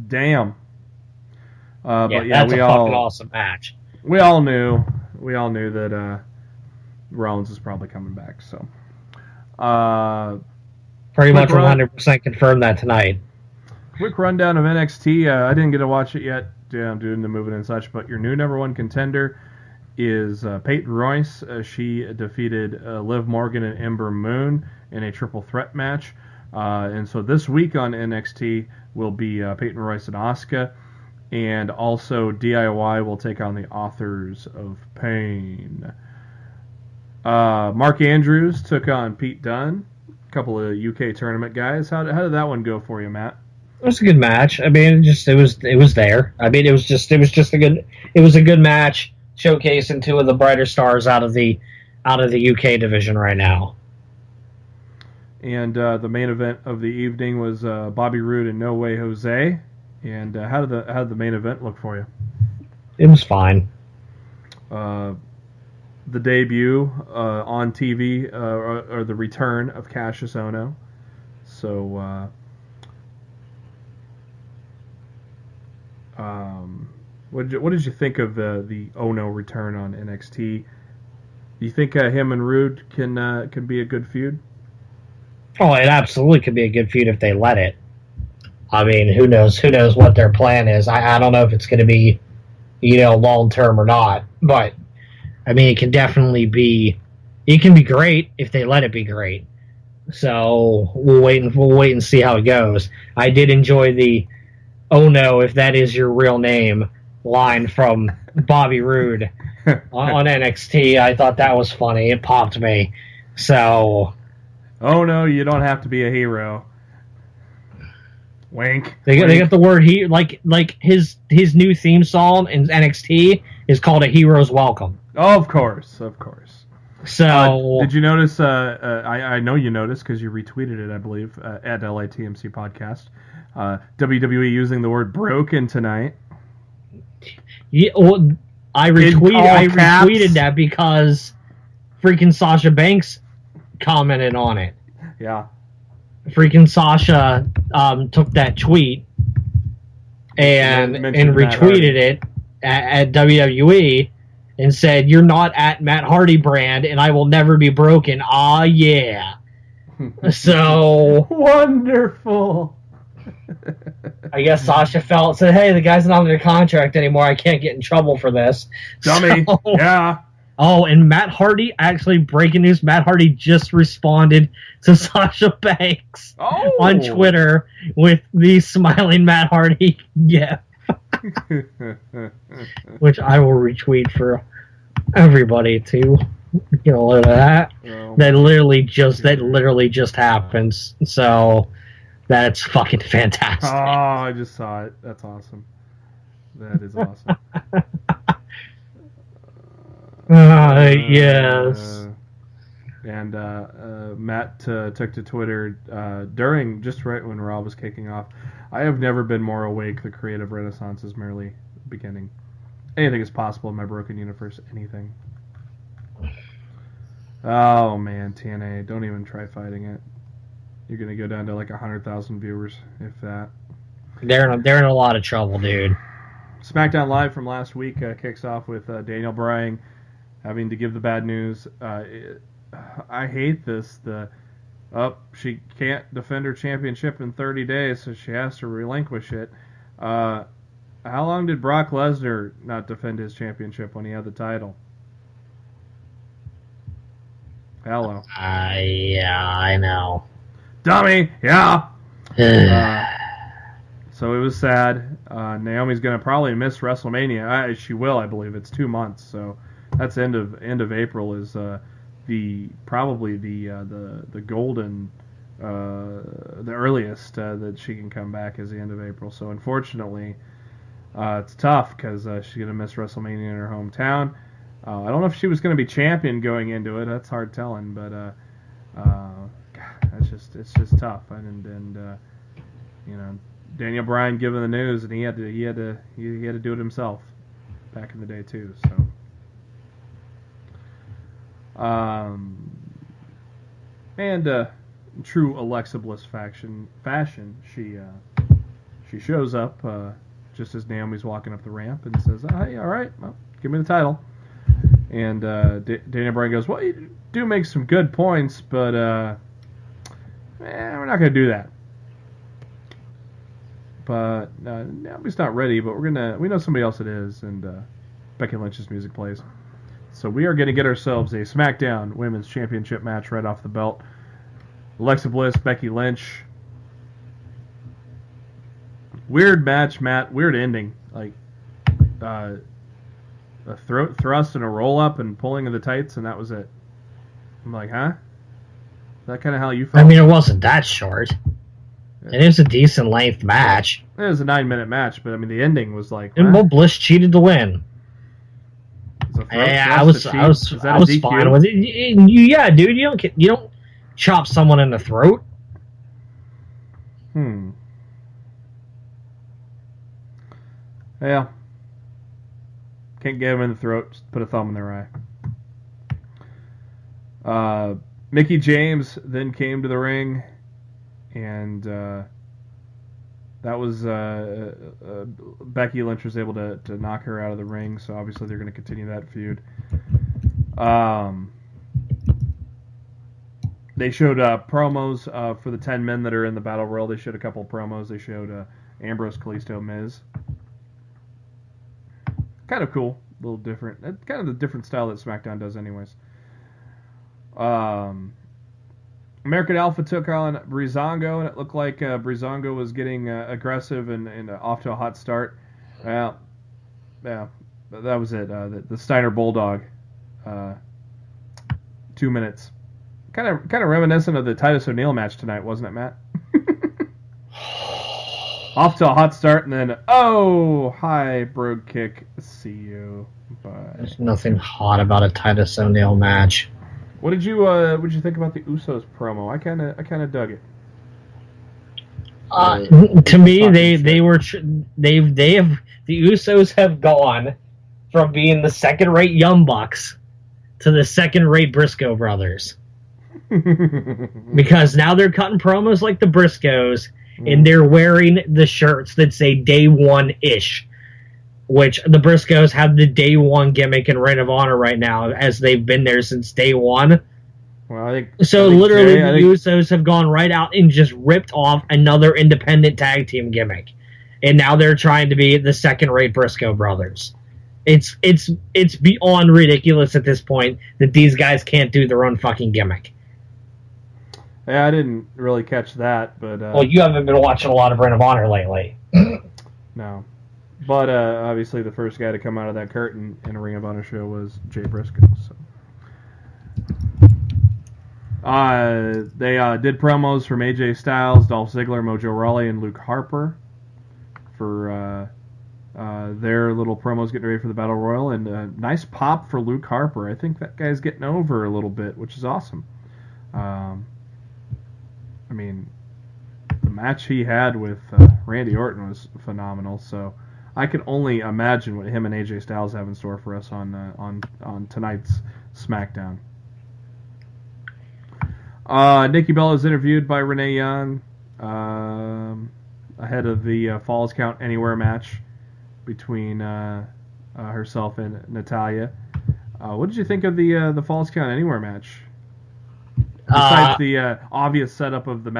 Damn. But yeah, that's a fucking awesome match. We all knew that Rollins is probably coming back. So, pretty much 100% confirmed that tonight. Quick rundown of NXT. I didn't get to watch it yet. I'm doing the moving and such. But your new number one contender is Peyton Royce. She defeated Liv Morgan and Ember Moon in a triple threat match. And so this week on NXT will be Peyton Royce and Asuka. And also DIY will take on the Authors of Pain. Mark Andrews took on Pete Dunne. A couple of UK tournament guys. How did that one go for you, Matt? It was a good match. I mean, it was there. I mean, it was a good match, showcasing two of the brighter stars out of the UK division right now. And the main event of the evening was Bobby Roode and No Way Jose. And how did the main event look for you? It was fine. The debut on TV or the return of Cassius Ohno. So what did you think of the Ohno return on NXT? Do you think him and Roode can be a good feud? Oh, it absolutely could be a good feud if they let it. I mean, who knows what their plan is. I don't know if it's going to be, long term or not. But I mean, it can definitely be. It can be great if they let it be great. So we'll wait and see how it goes. I did enjoy the "Oh no, if that is your real name" line from Bobby Roode on NXT. I thought that was funny. It popped me. So. Oh no, you don't have to be a hero. Wink. They got the word he like his new theme song in NXT is called "A Hero's Welcome." Oh, of course. So did you notice? I know you noticed because you retweeted it, I believe, at LATMC podcast. WWE using the word "broken" tonight. Yeah, well, I retweeted that because freaking Sasha Banks commented on it. Yeah. Freaking Sasha took that tweet and retweeted it at WWE and said, "You're not at Matt Hardy brand, and I will never be broken." Ah, yeah. So wonderful. I guess Sasha said, "Hey, the guy's not under contract anymore. I can't get in trouble for this." Dummy. So, yeah. Oh, and Matt Hardy, actually, breaking news, Matt Hardy just responded to Sasha Banks on Twitter with the smiling Matt Hardy gif, which I will retweet for everybody to look at that. Oh. That literally just happens. So that's fucking fantastic. Oh, I just saw it. That's awesome. That is awesome. Yes. And Matt took to Twitter during, just right when Raw was kicking off. "I have never been more awake. The creative renaissance is merely beginning. Anything is possible in my broken universe. Anything." Oh man, TNA, don't even try fighting it. You're gonna go down to like 100,000 viewers, if that. They're in a lot of trouble, dude. SmackDown Live from last week kicks off with Daniel Bryan having to give the bad news. I hate this. She can't defend her championship in 30 days, so she has to relinquish it. How long did Brock Lesnar not defend his championship when he had the title? Hello. Yeah, I know. Dummy, yeah. So it was sad. Naomi's going to probably miss WrestleMania. She will, I believe. It's 2 months, so that's end of April is probably the golden the earliest that she can come back is the end of April. So unfortunately, it's tough because she's going to miss WrestleMania in her hometown. I don't know if she was going to be champion going into it. That's hard telling, but God, it's just tough. And you know, Daniel Bryan given the news, and he had to do it himself back in the day too. So. And true Alexa Bliss fashion, she shows up just as Naomi's walking up the ramp and says, "Hey, all right, well, give me the title." And Daniel Bryan goes, "Well, you do make some good points, but we're not going to do that." But Naomi's not ready, but we know somebody else it is, and Becky Lynch's music plays. So we are going to get ourselves a SmackDown Women's Championship match right off the belt. Alexa Bliss, Becky Lynch. Weird match, Matt. Weird ending. Like a throat thrust and a roll up and pulling of the tights, and that was it. I'm like, huh? Is that kind of how you felt? I mean, it wasn't that short. It is a decent length match. It was a 9-minute match, but I mean, the ending was like. And Mo Bliss cheated to win. Yeah, I was fine with it. Yeah, dude, you don't chop someone in the throat. Yeah. Can't get him in the throat. Just put a thumb in their eye. Mickie James then came to the ring, and that was Becky Lynch was able to knock her out of the ring, so obviously they're going to continue that feud. They showed promos for the 10 men that are in the Battle Royal. They showed a couple promos. They showed Ambrose, Kalisto, Miz. Kind of cool. A little different. Kind of the different style that SmackDown does anyways. American Alpha took on Breezango, and it looked like Breezango was getting aggressive and off to a hot start. Well, yeah, that was it. The Steiner Bulldog, 2 minutes. Kind of reminiscent of the Titus O'Neil match tonight, wasn't it, Matt? Off to a hot start, and then high brogue kick. See you. Bye. There's nothing hot about a Titus O'Neil match. What did you think about the Usos promo? I kind of dug it. To me, the Usos have gone from being the second-rate Young Bucks to the second-rate Briscoe brothers. Because now they're cutting promos like the Briscoes, and they're wearing the shirts that say Day One-ish, which the Briscoes have the Day One gimmick in Ring of Honor right now, as they've been there since Day One. Well, the Usos have gone right out and just ripped off another independent tag team gimmick, and now they're trying to be the second-rate Briscoe brothers. It's beyond ridiculous at this point that these guys can't do their own fucking gimmick. Yeah, I didn't really catch that, but... well, you haven't been watching a lot of Ring of Honor lately. No. But obviously the first guy to come out of that curtain in a Ring of Honor show was Jay Briscoe. So. They did promos from AJ Styles, Dolph Ziggler, Mojo Rawley, and Luke Harper for their little promos getting ready for the Battle Royal. And nice pop for Luke Harper. I think that guy's getting over a little bit, which is awesome. I mean, the match he had with Randy Orton was phenomenal. So I can only imagine what him and AJ Styles have in store for us on tonight's SmackDown. Nikki Bella was interviewed by Renee Young ahead of the Falls Count Anywhere match between herself and Natalya. What did you think of the Falls Count Anywhere match? Besides the obvious setup of the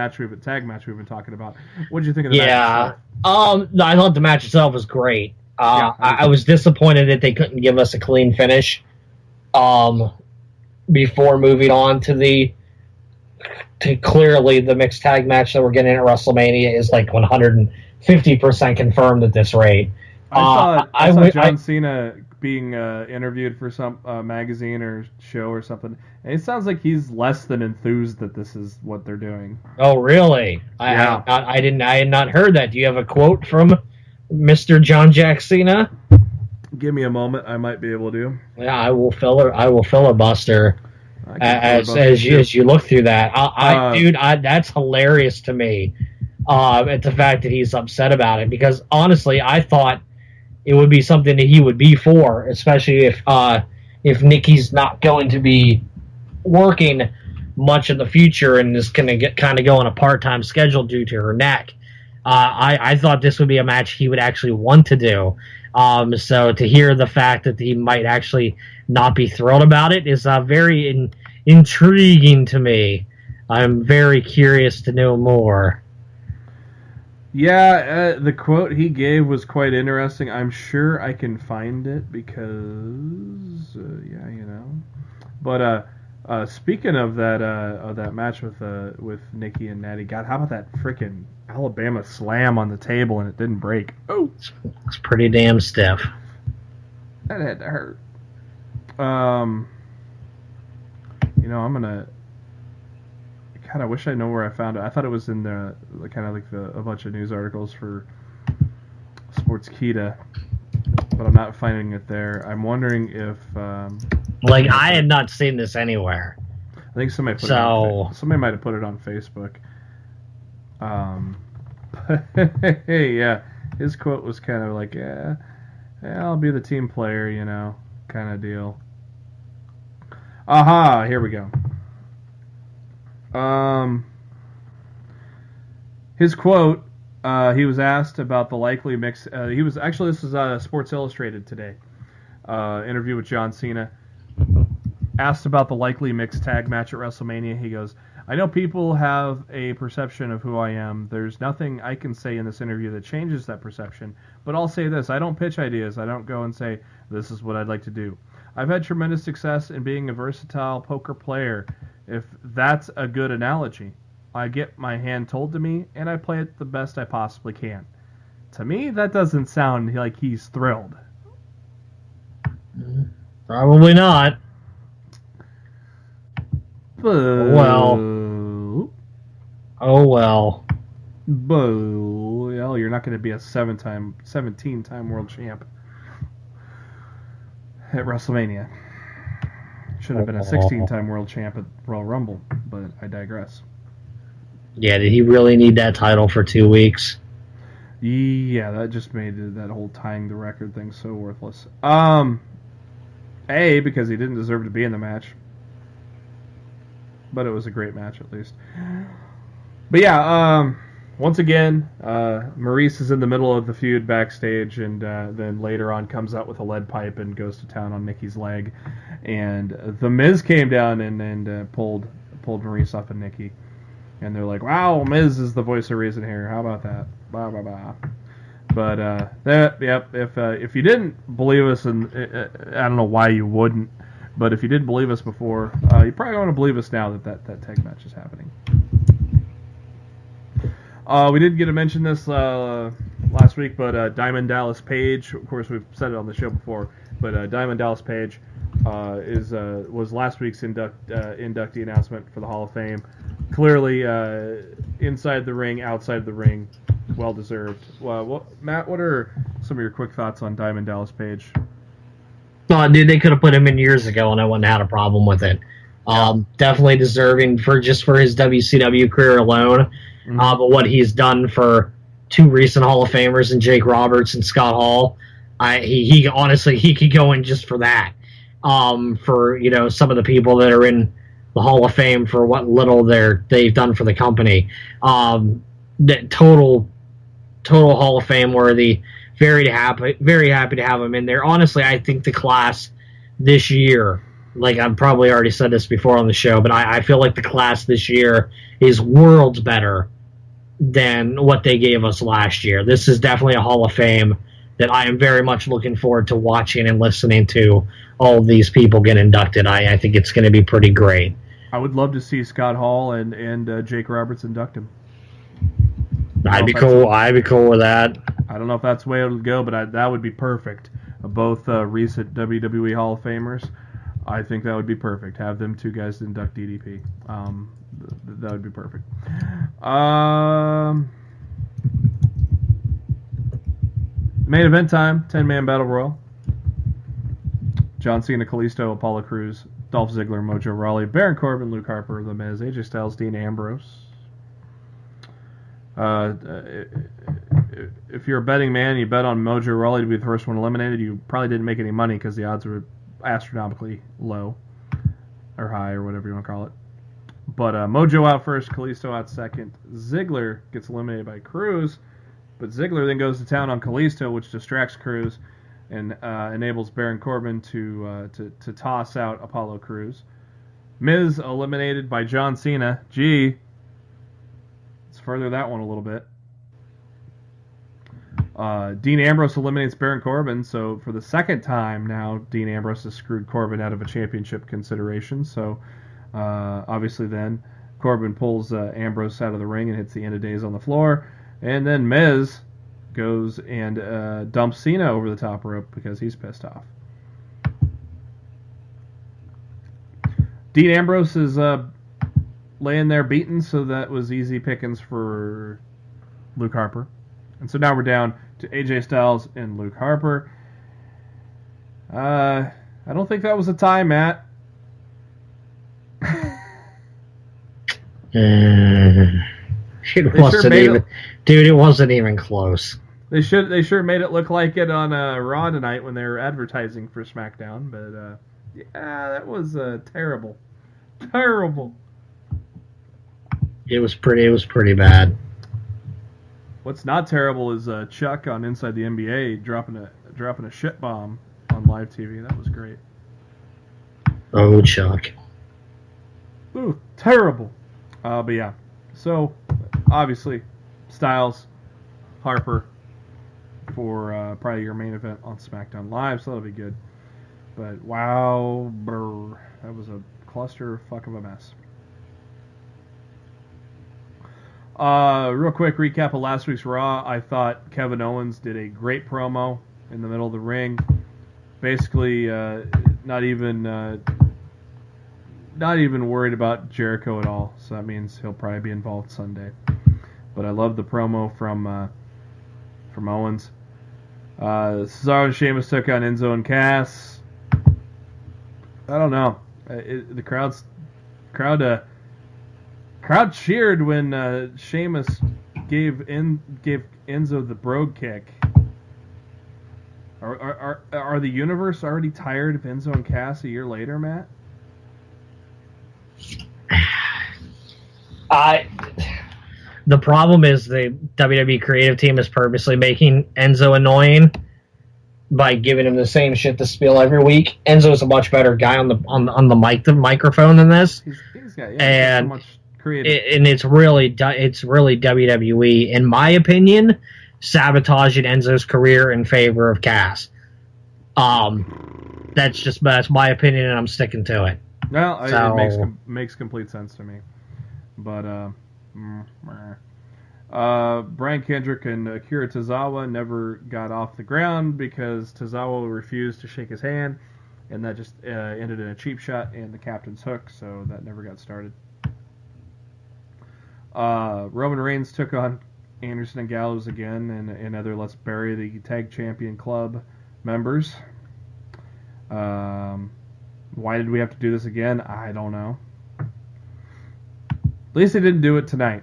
tag match we've been talking about, what did you think of the match? Yeah, I thought the match itself was great. I was disappointed that they couldn't give us a clean finish before moving on to clearly the mixed tag match that we're getting at WrestleMania is like 150% confirmed at this rate. I saw John Cena being interviewed for some magazine or show or something, and it sounds like he's less than enthused that this is what they're doing. Oh, really? Yeah. I had not heard that. Do you have a quote from Mr. John Jack Cena? Give me a moment. I might be able to. Yeah, I will filibuster as you look through that. Dude, that's hilarious to me. It's the fact that he's upset about it, because honestly, I thought it would be something that he would be for, especially if Nikki's not going to be working much in the future and is going to kind of go on a part-time schedule due to her neck. I thought this would be a match he would actually want to do. So to hear the fact that he might actually not be thrilled about it is very intriguing to me. I'm very curious to know more. Yeah, the quote he gave was quite interesting. I'm sure I can find it because, yeah, you know. But speaking of that match with Nikki and Natty, God, how about that freaking Alabama slam on the table and it didn't break? Oh, it's pretty damn stiff. That had to hurt. You know, I'm gonna. God, I wish I know where I found it. I thought it was in the kind of like a bunch of news articles for Sportskeeda, but I'm not finding it there. I'm wondering if I had not seen this anywhere. I think somebody put it on, somebody might have put it on Facebook. Hey, yeah, his quote was kind of like, yeah, I'll be the team player, you know, kind of deal. Aha, here we go. His quote, he was asked about the likely mix. This was Sports Illustrated today. Interview with John Cena. Asked about the likely mixed tag match at WrestleMania. He goes, I know people have a perception of who I am. There's nothing I can say in this interview that changes that perception. But I'll say this. I don't pitch ideas. I don't go and say, this is what I'd like to do. I've had tremendous success in being a versatile poker player, if that's a good analogy. I get my hand told to me, and I play it the best I possibly can. To me, that doesn't sound like he's thrilled. Probably not. Well. Oh well. Well, you're not going to be a 17-time world champ at WrestleMania. Should have been a 16-time world champ at Royal Rumble, but I digress. Yeah, did he really need that title for 2 weeks? Yeah, that just made that whole tying the record thing so worthless. Because he didn't deserve to be in the match. But it was a great match, at least. But yeah, once again, Maurice is in the middle of the feud backstage, and then later on comes out with a lead pipe and goes to town on Nikki's leg. And The Miz came down and pulled Maurice off of Nikki. And they're like, wow, Miz is the voice of reason here. How about that? Blah, blah, blah. But, if you didn't believe us, and I don't know why you wouldn't, but if you didn't believe us before, you probably want to believe us now that tag match is happening. We did get to mention this last week, but Diamond Dallas Page, of course, we've said it on the show before, but Diamond Dallas Page was last week's inductee announcement for the Hall of Fame. Clearly, inside the ring, outside the ring, well deserved. Matt, what are some of your quick thoughts on Diamond Dallas Page? Oh, dude, they could have put him in years ago, and I wouldn't have had a problem with it. Definitely deserving for his WCW career alone. Mm-hmm. But what he's done for two recent Hall of Famers, and Jake Roberts and Scott Hall, he honestly could go in just for that. For some of the people that are in the Hall of Fame for what little they've done for the company, that total Hall of Fame worthy. Very happy to have him in there. Honestly, I think the class this year, like I've probably already said this before on the show, but I feel like the class this year is worlds better than what they gave us last year. This is definitely a Hall of Fame that I am very much looking forward to watching and listening to all of these people get inducted. I think it's going to be pretty great. I would love to see Scott Hall and Jake Roberts induct him. I'd be cool with that. I don't know if that's the way it would go, but that would be perfect. Both recent WWE Hall of Famers. I think that would be perfect. Have them two guys induct DDP. That would be perfect. Main event time, 10-man Battle Royal. John Cena, Kalisto, Apollo Crews, Dolph Ziggler, Mojo Rawley, Baron Corbin, Luke Harper, The Miz, AJ Styles, Dean Ambrose. If you're a betting man, you bet on Mojo Rawley to be the first one eliminated. You probably didn't make any money because the odds were astronomically low or high or whatever you want to call it. But Mojo out first, Kalisto out second. Ziggler gets eliminated by Crews, but Ziggler then goes to town on Kalisto, which distracts Crews and enables Baron Corbin to toss out Apollo Crews. Miz eliminated by John Cena. Gee, let's further that one a little bit. Dean Ambrose eliminates Baron Corbin, so for the second time now, Dean Ambrose has screwed Corbin out of a championship consideration. So obviously then Corbin pulls Ambrose out of the ring and hits the end of days on the floor. And then Miz goes and dumps Cena over the top rope because he's pissed off. Dean Ambrose is laying there beaten, so that was easy pickings for Luke Harper. And so now we're down to AJ Styles and Luke Harper. I don't think that was a tie, Matt. It wasn't even, dude. It wasn't even close. They sure made it look like it on Raw tonight when they were advertising for SmackDown. But yeah, that was terrible. It was pretty bad. What's not terrible is Chuck on Inside the NBA dropping a shit bomb on live TV. That was great. Oh, Chuck. Ooh, terrible. But yeah. So obviously, Styles, Harper for probably your main event on SmackDown Live. So that'll be good. But wow, brr, that was a clusterfuck of a mess. Real quick recap of last week's Raw. I thought Kevin Owens did a great promo in the middle of the ring. Basically, not even worried about Jericho at all. So that means he'll probably be involved Sunday. But I love the promo from Owens. Cesaro and Sheamus took on Enzo and Cass. I don't know. The crowd cheered when Sheamus gave Enzo the brogue kick. Are the universe already tired of Enzo and Cass a year later, Matt? The problem is the WWE creative team is purposely making Enzo annoying by giving him the same shit to spiel every week. Enzo's a much better guy on the microphone than this. He's got and so much creative. And it's really WWE, in my opinion, sabotaging Enzo's career in favor of Cass. That's my opinion, and I'm sticking to it. Well, it makes complete sense to me. But Brian Kendrick and Akira Tozawa never got off the ground because Tozawa refused to shake his hand, and that just ended in a cheap shot and the captain's hook, so that never got started. Roman Reigns took on Anderson and Gallows again, and other Let's Bury the Tag Champion Club members. Why did we have to do this again? I don't know. At least they didn't do it tonight.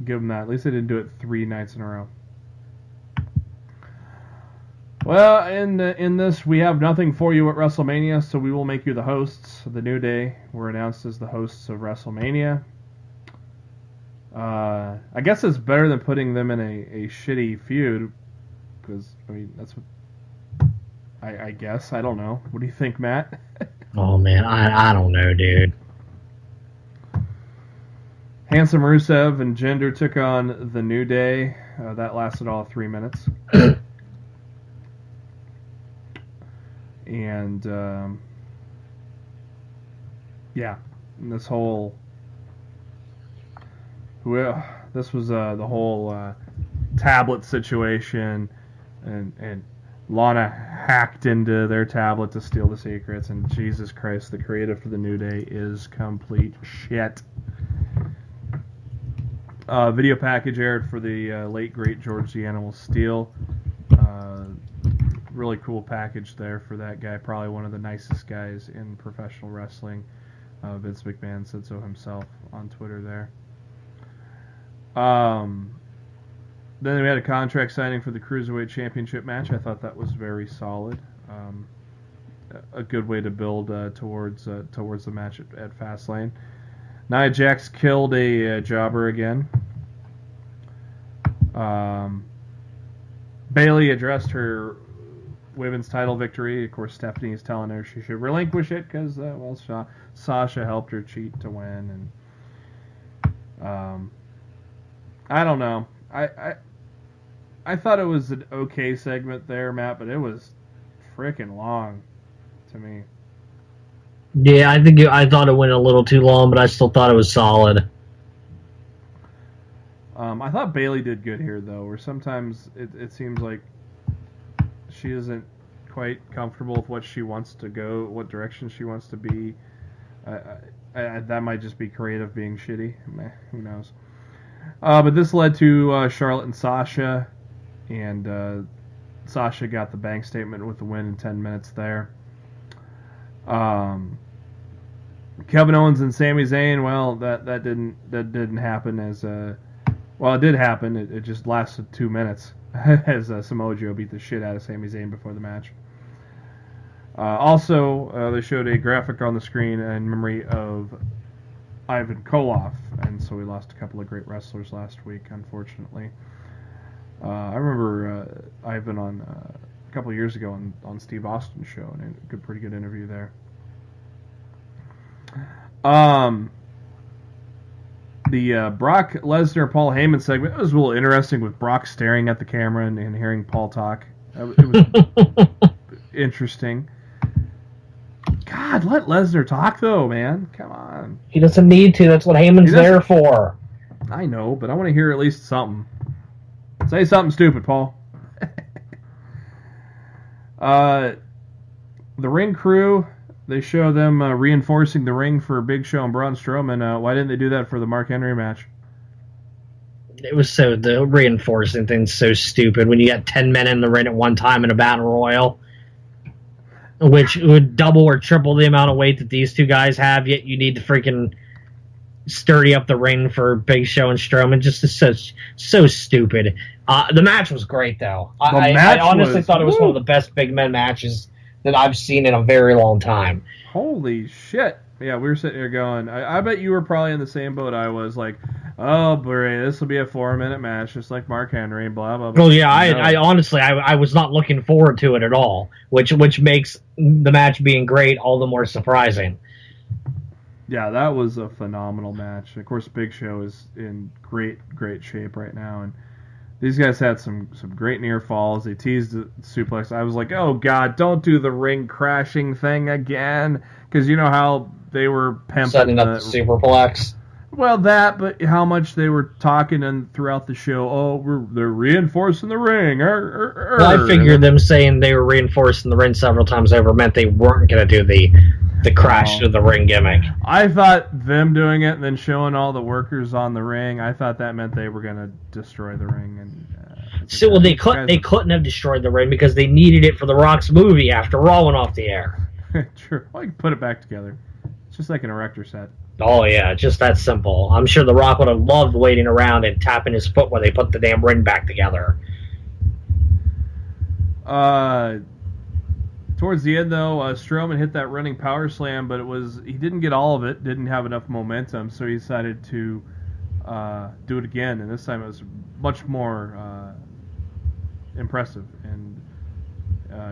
Give them that. At least they didn't do it 3 nights in a row. Well, in this, we have nothing for you at WrestleMania, so we will make you the hosts. The New Day were announced as the hosts of WrestleMania. I guess it's better than putting them in a shitty feud, because, I mean, that's what I guess. I don't know. What do you think, Matt? Oh, man, I don't know, dude. Handsome Rusev and Jinder took on the New Day. That lasted all 3 minutes. And, yeah, and this whole... Well, this was the whole tablet situation, and Lana hacked into their tablet to steal the secrets, and Jesus Christ, the creative for the New Day is complete shit. Video package aired for the late great George the Animal Steele. Really cool package there for that guy. Probably one of the nicest guys in professional wrestling. Vince McMahon said so himself on Twitter there. Then we had a contract signing for the Cruiserweight Championship match. I thought that was very solid. A good way to build towards the match at Fastlane. Nia Jax killed a jobber again. Bayley addressed her women's title victory. Of course, Stephanie is telling her she should relinquish it because, Sasha helped her cheat to win. And I don't know. I thought it was an okay segment there, Matt, but it was freaking long to me. Yeah, I thought it went a little too long, but I still thought it was solid. I thought Bayley did good here, though, where sometimes it seems like she isn't quite comfortable with what she wants to go, what direction she wants to be. That might just be creative being shitty. Who knows? But this led to Charlotte and Sasha, and Sasha got the bank statement with the win in 10 minutes there. Kevin Owens and Sami Zayn, well, that didn't happen as well, it did happen. It just lasted 2 minutes as Samoa Joe beat the shit out of Sami Zayn before the match. Also, they showed a graphic on the screen in memory of Ivan Koloff, and so we lost a couple of great wrestlers last week, unfortunately. I remember Ivan on a couple of years ago on Steve Austin's show, and a pretty good interview there. The Brock Lesnar Paul Heyman segment, it was a little interesting with Brock staring at the camera and hearing Paul talk. It was interesting. God, let Lesnar talk, though, man. Come on. He doesn't need to. That's what Heyman's there for. I know, but I want to hear at least something. Say something stupid, Paul. The ring crew, they show them reinforcing the ring for Big Show and Braun Strowman. Why didn't they do that for the Mark Henry match? It was the reinforcing thing's so stupid when you got 10 men in the ring at one time in a battle royal, which would double or triple the amount of weight that these two guys have, yet you need to freaking sturdy up the ring for Big Show and Strowman. Just so stupid. The match was great, though. I honestly thought it was one of the best big men matches that I've seen in a very long time. Holy shit. Yeah, we were sitting here going, I bet you were probably in the same boat I was, like, oh, boy, this will be a 4-minute match, just like Mark Henry, blah, blah, blah. Well, yeah, I honestly, I was not looking forward to it at all, which makes the match being great all the more surprising. Yeah, that was a phenomenal match. Of course, Big Show is in great shape right now, and these guys had some great near falls. They teased the suplex. I was like, oh, God, don't do the ring crashing thing again, because you know how they were pimping setting up the superplex. Well, that, but how much they were talking and throughout the show. Oh, they're reinforcing the ring. Well, I figured them saying they were reinforcing the ring several times over meant they weren't going to do the crash to the ring gimmick. I thought them doing it and then showing all the workers on the ring, I thought that meant they were going to destroy the ring. And well, they couldn't have destroyed the ring because they needed it for The Rock's movie after Raw went off the air. True. Well, you can put it back together. It's just like an erector set. Oh, yeah, just that simple. I'm sure The Rock would have loved waiting around and tapping his foot while they put the damn ring back together. Towards the end, though, Strowman hit that running power slam, but he didn't get all of it, didn't have enough momentum, so he decided to do it again, and this time it was much more impressive, and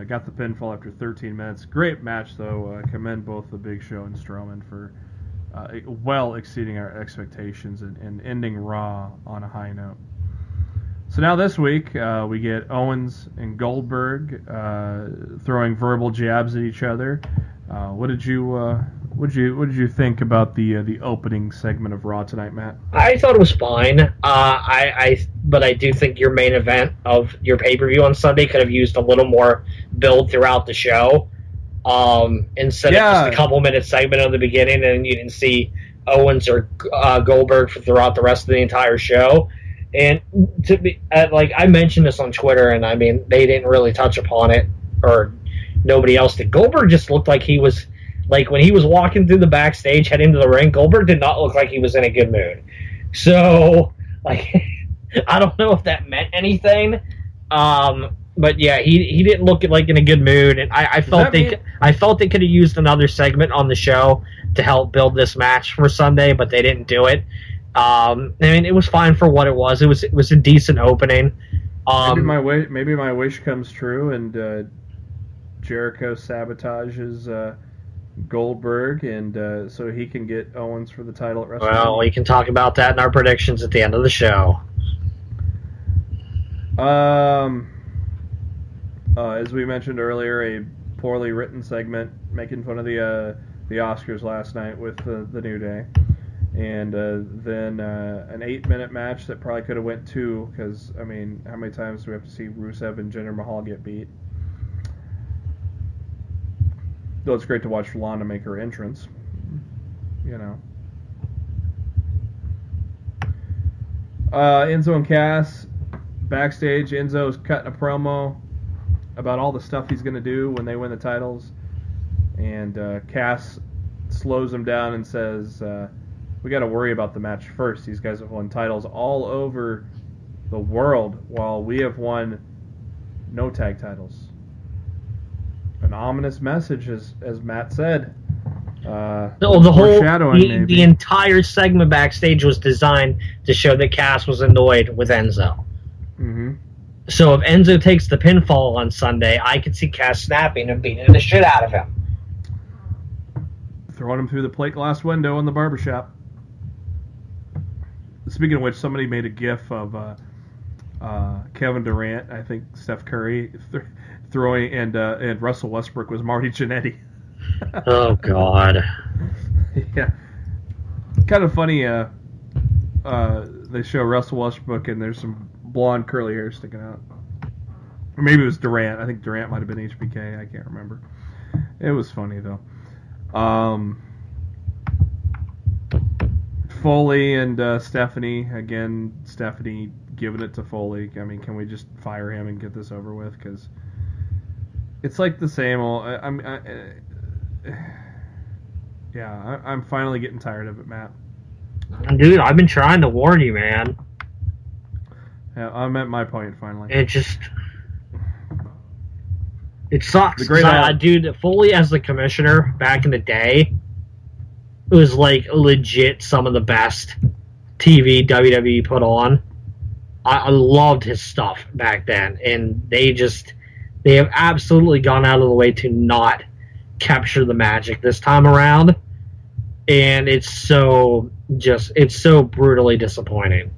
got the pinfall after 13 minutes. Great match, though. Commend both the Big Show and Strowman for well exceeding our expectations and ending Raw on a high note. So now this week we get Owens and Goldberg throwing verbal jabs at each other. What did you think about the opening segment of Raw tonight, Matt? I thought it was fine. But but I do think your main event of your pay-per-view on Sunday could have used a little more build throughout the show. Instead of just a couple-minute segment at the beginning, and you didn't see Owens or Goldberg throughout the rest of the entire show. And to be like I mentioned this on Twitter, and I mean they didn't really touch upon it, or nobody else did. Goldberg just looked like he was like when he was walking through the backstage, heading to the ring. Goldberg did not look like he was in a good mood. So like I don't know if that meant anything. But yeah, he didn't look like in a good mood, and I felt they could have used another segment on the show to help build this match for Sunday, but they didn't do it. I mean, it was fine for what it was. It was a decent opening. Maybe my wish comes true, and Jericho sabotages Goldberg, and so he can get Owens for the title at WrestleMania. Well, we can talk about that in our predictions at the end of the show. As we mentioned earlier, a poorly written segment making fun of the Oscars last night with the New Day, and then an 8-minute match that probably could have went 2, because I mean, how many times do we have to see Rusev and Jinder Mahal get beat? Though it's great to watch Lana make her entrance, you know. Enzo and Cass backstage. Enzo's cutting a promo about all the stuff he's going to do when they win the titles, and Cass slows him down and says, we got to worry about the match first. These guys have won titles all over the world, while we have won no tag titles. An ominous message, as Matt said. The entire segment backstage was designed to show that Cass was annoyed with Enzo. Mm-hmm. So if Enzo takes the pinfall on Sunday, I could see Cass snapping and beating the shit out of him. Throwing him through the plate glass window in the barbershop. Speaking of which, somebody made a gif of Kevin Durant, I think Steph Curry, throwing, and Russell Westbrook was Marty Jannetty. Oh, God. Yeah. Kind of funny, they show Russell Westbrook, and there's some blonde curly hair sticking out. Or maybe it was Durant. I think Durant might have been HBK. I can't remember. It was funny, though. Foley and Stephanie. Again, Stephanie giving it to Foley. I mean, can we just fire him and get this over with? Because it's like the same old... I'm finally getting tired of it, Matt. Dude, I've been trying to warn you, man. Yeah, I'm at my point finally. It sucks. Dude, Foley as the commissioner back in the day was like legit some of the best TV WWE put on. I loved his stuff back then, and they have absolutely gone out of the way to not capture the magic this time around, and it's so brutally disappointing.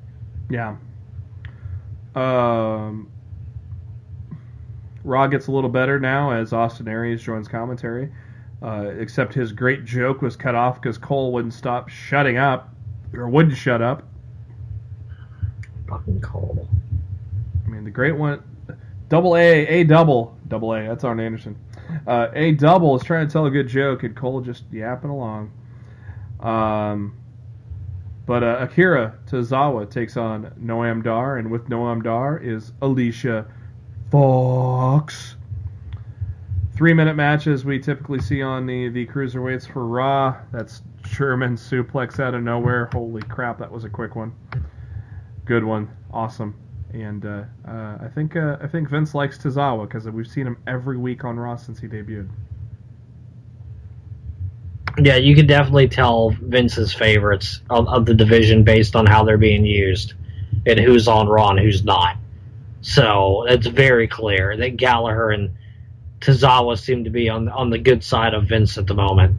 Yeah. Raw gets a little better now as Austin Aries joins commentary, except his great joke was cut off because Cole wouldn't shut up. Fucking Cole. I mean, the great one, A double, that's Arn Anderson. A double is trying to tell a good joke, and Cole just yapping along. But Akira Tozawa takes on Noam Dar, and with Noam Dar is Alicia Fox. 3-minute matches we typically see on the cruiserweights for Raw. That's German suplex out of nowhere. Holy crap, that was a quick one. Good one, awesome. And I think Vince likes Tozawa because we've seen him every week on Raw since he debuted. Yeah, you can definitely tell Vince's favorites of the division based on how they're being used and who's on Raw and who's not. So it's very clear that Gallagher and Tozawa seem to be on the good side of Vince at the moment.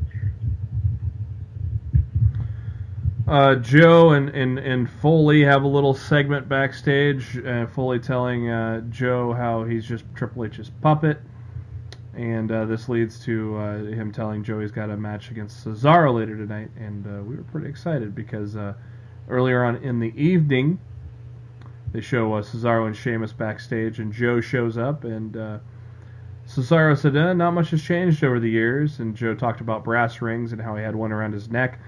Joe and Foley have a little segment backstage. Foley telling Joe how he's just Triple H's puppet. And this leads to him telling Joe he's got a match against Cesaro later tonight. And we were pretty excited because earlier on in the evening, they show Cesaro and Sheamus backstage, and Joe shows up, and Cesaro said, not much has changed over the years, and Joe talked about brass rings and how he had one around his neck.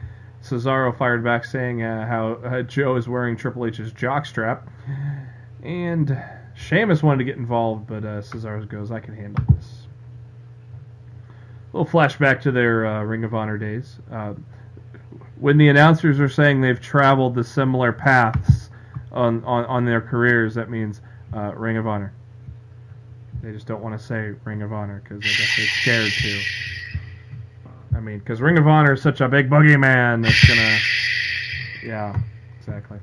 Cesaro fired back saying how Joe is wearing Triple H's jockstrap, and Sheamus wanted to get involved, but Cesaro goes, I can handle this. A little flashback to their Ring of Honor days. When the announcers are saying they've traveled the similar paths on their careers, that means Ring of Honor. They just don't want to say Ring of Honor because I guess they're scared to. I mean, because Ring of Honor is such a big boogeyman that's gonna... Yeah, exactly.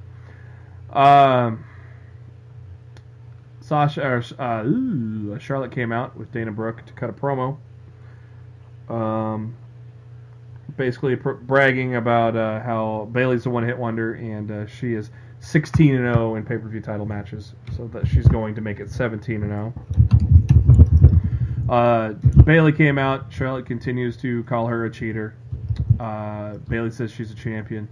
Charlotte came out with Dana Brooke to cut a promo. Basically bragging about how Bayley's a one-hit wonder and she is 16-0 in pay-per-view title matches, so that she's going to make it 17-0. Bayley came out. Charlotte continues to call her a cheater. Bayley says she's a champion.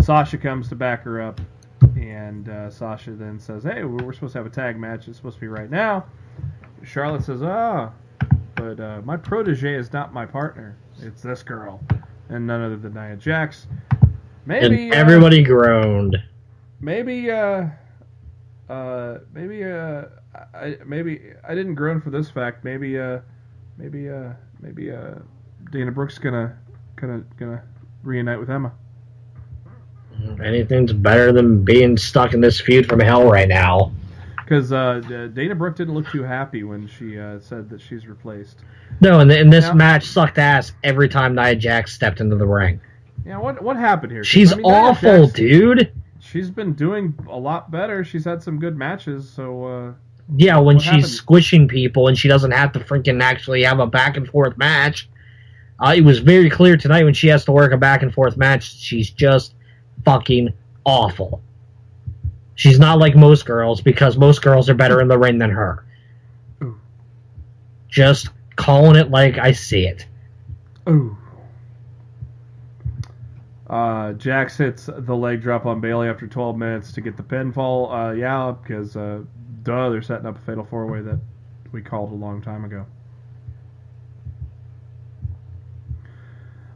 Sasha comes to back her up, and Sasha then says, hey, we're supposed to have a tag match. It's supposed to be right now. Charlotte says, but my protege is not my partner. It's this girl, and none other than Nia Jax. Maybe and everybody groaned. Maybe I didn't groan for this fact. Maybe Dana Brooke's gonna reunite with Emma. Anything's better than being stuck in this feud from hell right now. Because Dana Brooke didn't look too happy when she said that she's replaced. No, and this match sucked ass every time Nia Jax stepped into the ring. Yeah, what happened here? She's awful, dude. She's been doing a lot better. She's had some good matches, so... yeah, when she's squishing people and she doesn't have to freaking actually have a back-and-forth match. It was very clear tonight when she has to work a back-and-forth match, she's just fucking awful. She's not like most girls, because most girls are better in the ring than her. Ooh. Just calling it like I see it. Ooh. Jax hits the leg drop on Bayley after 12 minutes to get the pinfall. Yeah, because, they're setting up a fatal four-way that we called a long time ago.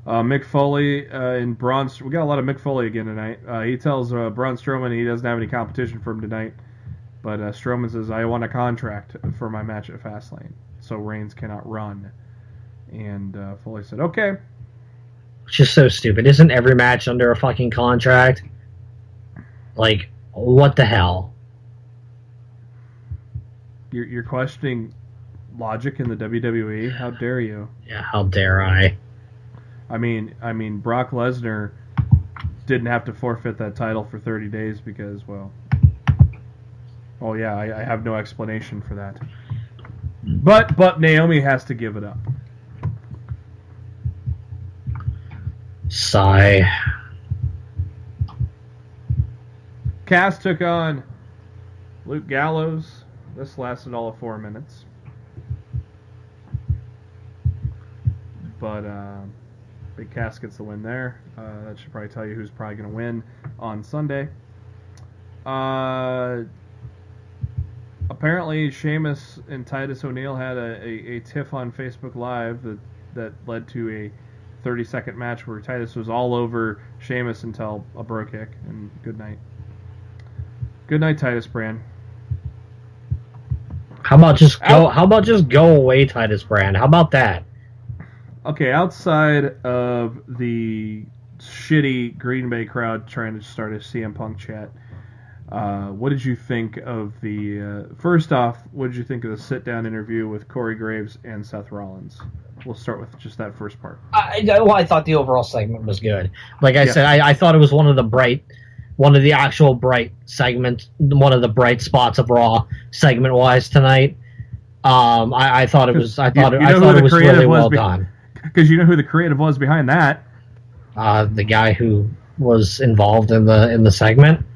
Mick Foley and Braun... We got a lot of Mick Foley again tonight. He tells Braun Strowman he doesn't have any competition for him tonight. But Strowman says, I want a contract for my match at Fastlane, so Reigns cannot run. And Foley said, okay. It's just so stupid. Isn't every match under a fucking contract? Like, what the hell? You're questioning logic in the WWE? How dare you? Yeah, how dare I? I mean, Brock Lesnar didn't have to forfeit that title for 30 days because, well... Oh, yeah, I have no explanation for that. But Naomi has to give it up. Sigh. Cass took on Luke Gallows. This lasted all of 4 minutes. But Big Cass gets the win there. That should probably tell you who's probably going to win on Sunday. Apparently, Sheamus and Titus O'Neil had a tiff on Facebook Live that led to a 30-second match where Titus was all over Sheamus until a bro kick. And good night. Good night, Titus Brand. How about just go away, Titus Brand? How about that? Okay, outside of the shitty Green Bay crowd trying to start a CM Punk chat, what did you think of the... first off, what did you think of the sit-down interview with Corey Graves and Seth Rollins? We'll start with just that first part. I thought the overall segment was good. Like I said, I thought it was one of the actual bright segments, one of the bright spots of Raw segment-wise tonight. I thought it was really well done. Because you know who the creative was behind that? The guy who was involved in the segment.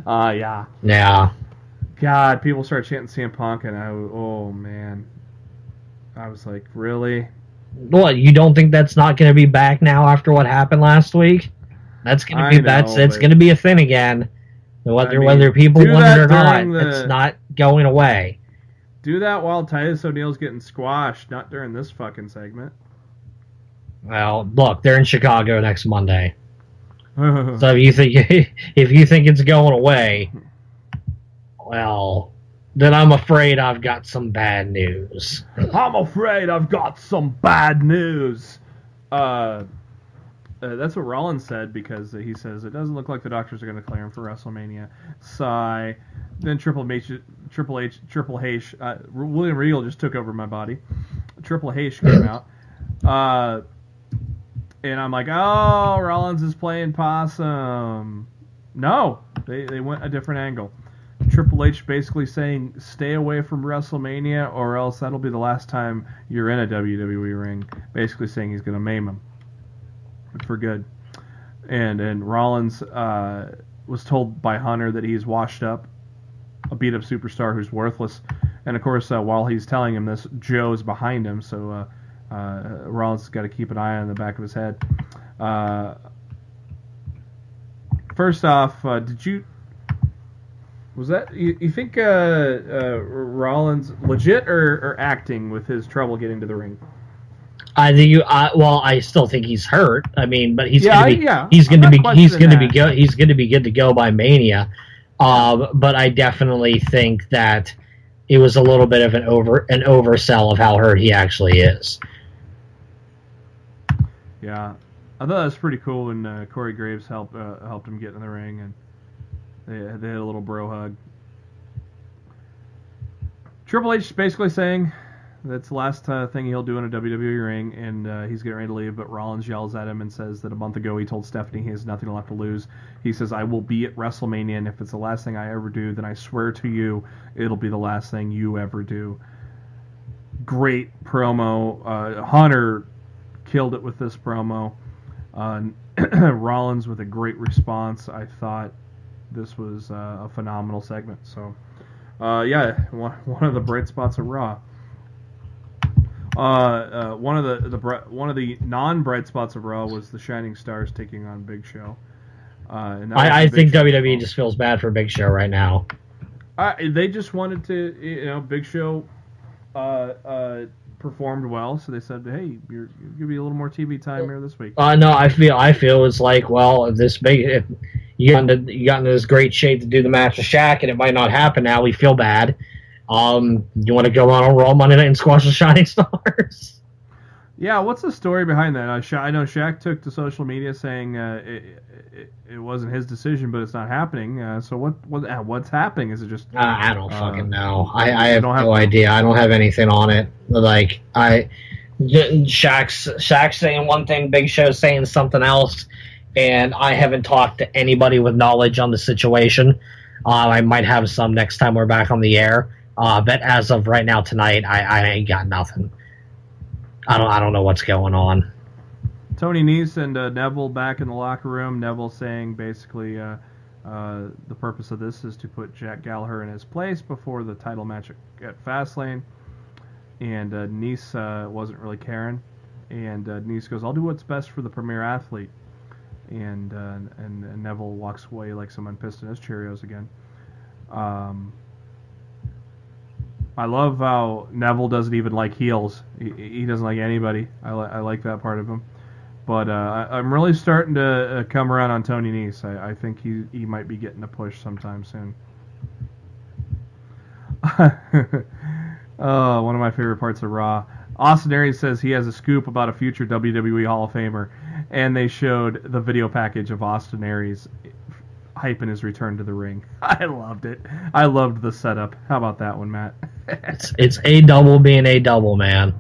Yeah. Yeah. God, people started chanting CM Punk, and oh man, I was like, really? What? You don't think that's not going to be back now after what happened last week? That's going to be it's going to be a thing again. Whether people want it or not, it's not going away. Do that while Titus O'Neil's getting squashed, not during this fucking segment. Well, look, they're in Chicago next Monday. So if you think it's going away, well, then I'm afraid I've got some bad news. I'm afraid I've got some bad news. That's what Rollins said, because he says it doesn't look like the doctors are going to clear him for WrestleMania. Sigh. Then Triple H, William Regal just took over my body. Triple H came out. And I'm like, oh, Rollins is playing possum. No, they went a different angle. Triple H basically saying, stay away from WrestleMania, or else that'll be the last time you're in a WWE ring. Basically saying he's going to maim him for good. And Rollins was told by Hunter that he's washed up, a beat-up superstar who's worthless. And, of course, while he's telling him this, Joe's behind him, so Rollins has got to keep an eye on the back of his head. First off, was that you think Rollins legit or acting with his trouble getting to the ring? I think I still think he's hurt. I mean, but he's going to be good to go by Mania. But I definitely think that it was a little bit of an oversell of how hurt he actually is. Yeah, I thought that was pretty cool when Corey Graves helped him get in the ring, and they had a little bro hug. Triple H is basically saying that's the last thing he'll do in a WWE ring, and he's getting ready to leave, but Rollins yells at him and says that a month ago he told Stephanie he has nothing left to lose. He says, I will be at WrestleMania, and if it's the last thing I ever do, then I swear to you it'll be the last thing you ever do. Great promo. Hunter killed it with this promo. Rollins with a great response. I thought this was a phenomenal segment. So, one of the bright spots of Raw. One of the non-bright spots of Raw was the Shining Stars taking on Big Show. I think WWE just feels bad for Big Show right now. They just wanted to, Big Show performed well, so they said, "Hey, you're give me a little more TV time here this week." No, I feel it's like, well, if you got into this great shape to do the match with Shaq, and it might not happen now. We feel bad. You want to go on a Raw Monday night and squash the Shining Stars? Yeah, what's the story behind that? I know Shaq took to social media saying it wasn't his decision, but it's not happening. So what's happening? Is it just? I don't fucking know. I have no idea. I don't have anything on it. Like Shaq's saying one thing, Big Show's saying something else, and I haven't talked to anybody with knowledge on the situation. I might have some next time we're back on the air. But as of right now tonight, I ain't got nothing. I don't know what's going on. Tony Nese and Neville back in the locker room. Neville saying basically the purpose of this is to put Jack Gallagher in his place before the title match at Fastlane. And Nese wasn't really caring. And Nese goes, "I'll do what's best for the premier athlete." And Neville walks away like someone pissed in his Cheerios again. I love how Neville doesn't even like heels. He doesn't like anybody. I like that part of him. But I'm really starting to come around on Tony Nese. I think he might be getting a push sometime soon. Oh, one of my favorite parts of Raw. Austin Aries says he has a scoop about a future WWE Hall of Famer, and they showed the video package of Austin Aries hyping his return to the ring. I loved it. I loved the setup. How about that one, Matt? It's a double being a double, man.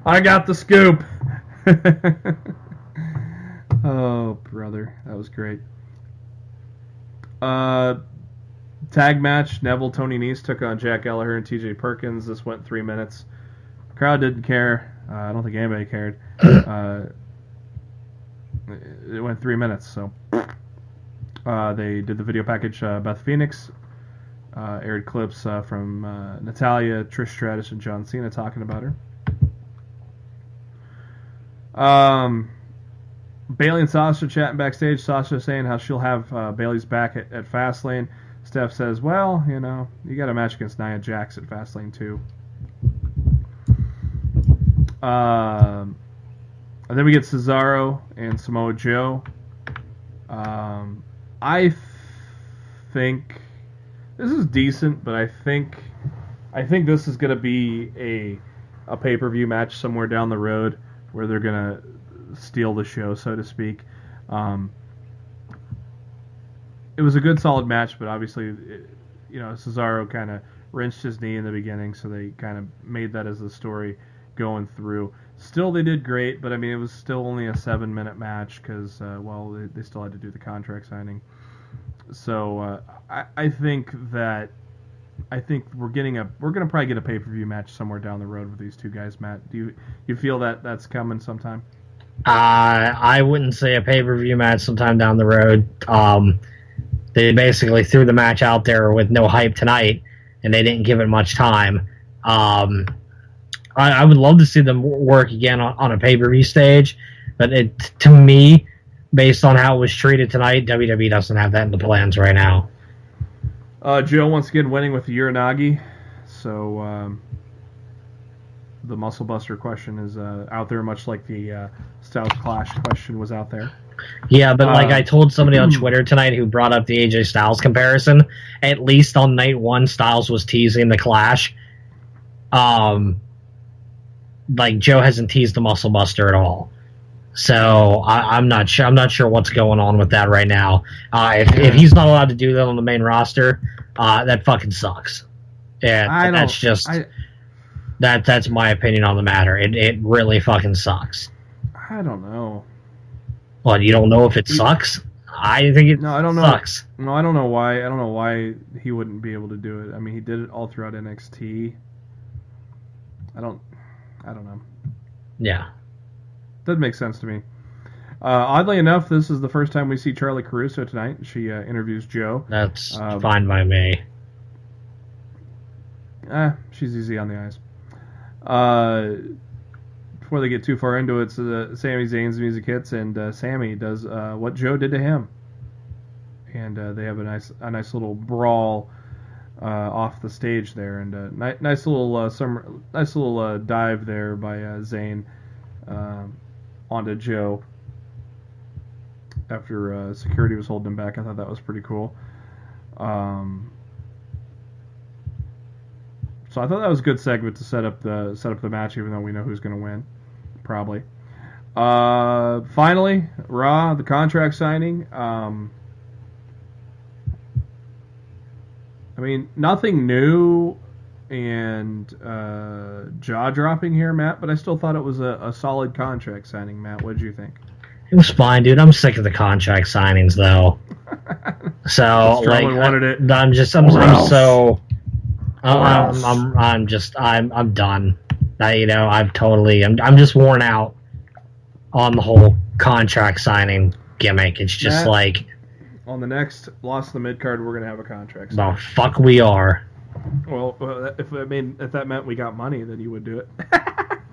I got the scoop. Oh, brother. That was great. Tag match. Neville, Tony Nese took on Jack Gallagher and TJ Perkins. This went 3 minutes. Crowd didn't care. I don't think anybody cared. It went 3 minutes, so... they did the video package. Beth Phoenix aired clips from Natalya, Trish Stratus, and John Cena talking about her. Bayley and Sasha chatting backstage. Sasha saying how she'll have Bayley's back at Fastlane. Steph says, well, you got a match against Nia Jax at Fastlane too. And then we get Cesaro and Samoa Joe. I think this is decent, but I think this is going to be a pay-per-view match somewhere down the road where they're going to steal the show, so to speak. It was a good, solid match, but obviously, Cesaro kind of wrenched his knee in the beginning, so they kind of made that as the story going through. Still, they did great, but I mean, it was still only a 7-minute match because, they still had to do the contract signing. So I think we're gonna probably get a pay-per-view match somewhere down the road with these two guys. Matt, do you feel that that's coming sometime? I wouldn't say a pay-per-view match sometime down the road. They basically threw the match out there with no hype tonight, and they didn't give it much time. I would love to see them work again on a pay-per-view stage, but to me, based on how it was treated tonight, WWE doesn't have that in the plans right now. Joe once again winning with the Uranagi, so the Muscle Buster question is out there, much like the Styles Clash question was out there. Yeah, but like I told somebody on Twitter tonight who brought up the AJ Styles comparison, at least on night one, Styles was teasing the Clash. Like Joe hasn't teased the Muscle Buster at all, so I'm not sure. I'm not sure what's going on with that right now. If he's not allowed to do that on the main roster, that fucking sucks. Yeah, that's my opinion on the matter. It really fucking sucks. I don't know. What, you don't know if it sucks? I think it sucks. No, I don't know why. I don't know why he wouldn't be able to do it. I mean, he did it all throughout NXT. I don't know. Yeah. Doesn't make sense to me. Oddly enough, this is the first time we see Charlie Caruso tonight. She interviews Joe. That's fine by me. She's easy on the eyes. Before they get too far into it, Sami Zayn's music hits, and Sami does what Joe did to him, and they have a nice little brawl off the stage there, and nice little dive there by Zayn onto Joe after security was holding him back. I thought that was pretty cool. So I thought that was a good segment to set up the match, even though we know who's going to win, probably. Finally, Raw, the contract signing. I mean, nothing new and jaw-dropping here, Matt, but I still thought it was a solid contract signing. Matt, what did you think? It was fine, dude. I'm sick of the contract signings, though. So, like, wanted it. I'm done. I'm just worn out on the whole contract signing gimmick. It's just Matt, like, on the next Lost in the Midcard, we're gonna have a contract. The fuck we are. Well, if that meant we got money, then you would do it.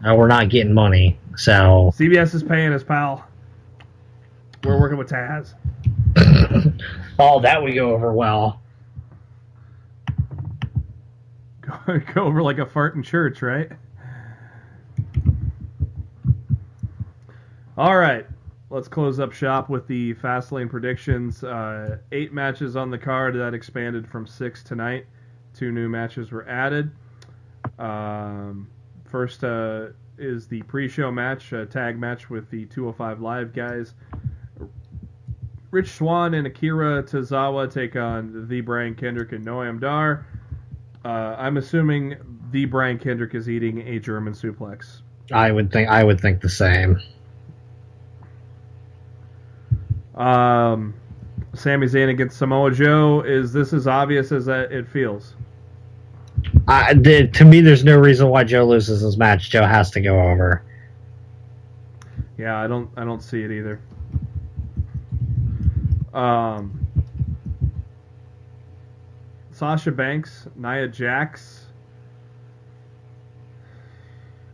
No, we're not getting money, so CBS is paying us, pal. We're working with Taz. Oh, that would go over well. Go over like a fart in church, right? All right, let's close up shop with the Fastlane predictions. 8 matches on the card. That expanded from 6 tonight. 2 new matches were added. First is the pre-show match, tag match with the 205 Live guys. Rich Swann and Akira Tozawa take on the Brian Kendrick and Noam Dar. I'm assuming the Brian Kendrick is eating a German suplex. I would think the same. Sami Zayn against Samoa Joe. Is this as obvious as it feels? To me, there's no reason why Joe loses this match. Joe has to go over. Yeah, I don't see it either. Sasha Banks, Nia Jax.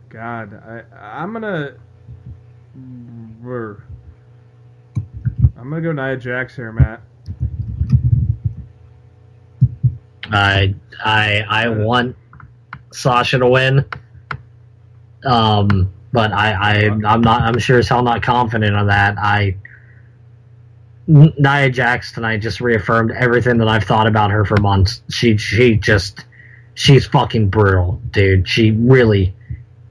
God, I'm gonna. I'm gonna go Nia Jax here, Matt. I want Sasha to win. But I'm sure as hell not confident on that. Nia Jax tonight just reaffirmed everything that I've thought about her for months. She's fucking brutal, dude. She really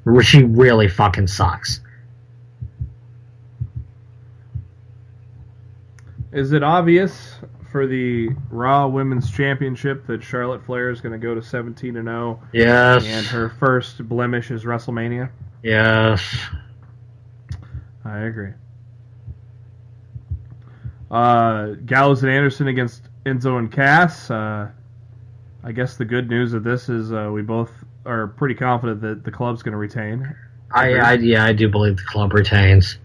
fucking sucks. Is it obvious for the Raw Women's Championship that Charlotte Flair is going to go to 17-0? Yes. And her first blemish is WrestleMania? Yes. I agree. Gallows and Anderson against Enzo and Cass. I guess the good news of this is we both are pretty confident that the club's going to retain. I do believe the club retains.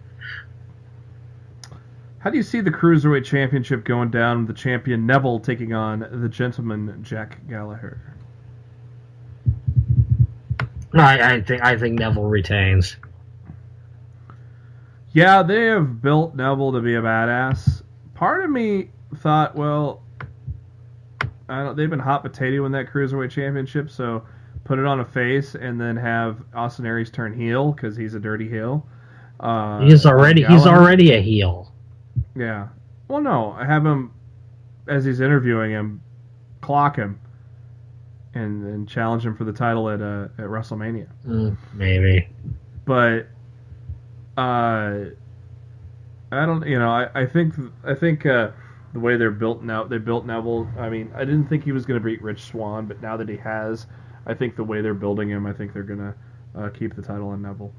How do you see the Cruiserweight Championship going down with the champion Neville taking on the gentleman Jack Gallagher? I think Neville retains. Yeah, they have built Neville to be a badass. Part of me thought, well, they've been hot potato in that Cruiserweight Championship, so put it on a face and then have Austin Aries turn heel because he's a dirty heel. He's already a heel. Yeah. Well, no, I have him as he's interviewing him, clock him, and challenge him for the title at WrestleMania. Maybe. But I don't. I think the way they're built now, they built Neville. I mean, I didn't think he was going to beat Rich Swann, but now that he has, I think the way they're building him, I think they're going to keep the title on Neville.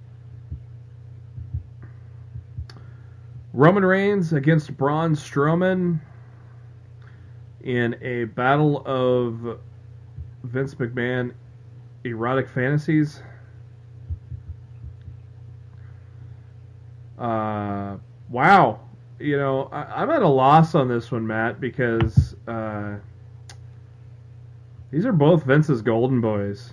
Roman Reigns against Braun Strowman in a battle of Vince McMahon erotic fantasies. Wow. I'm at a loss on this one, Matt, because these are both Vince's golden boys.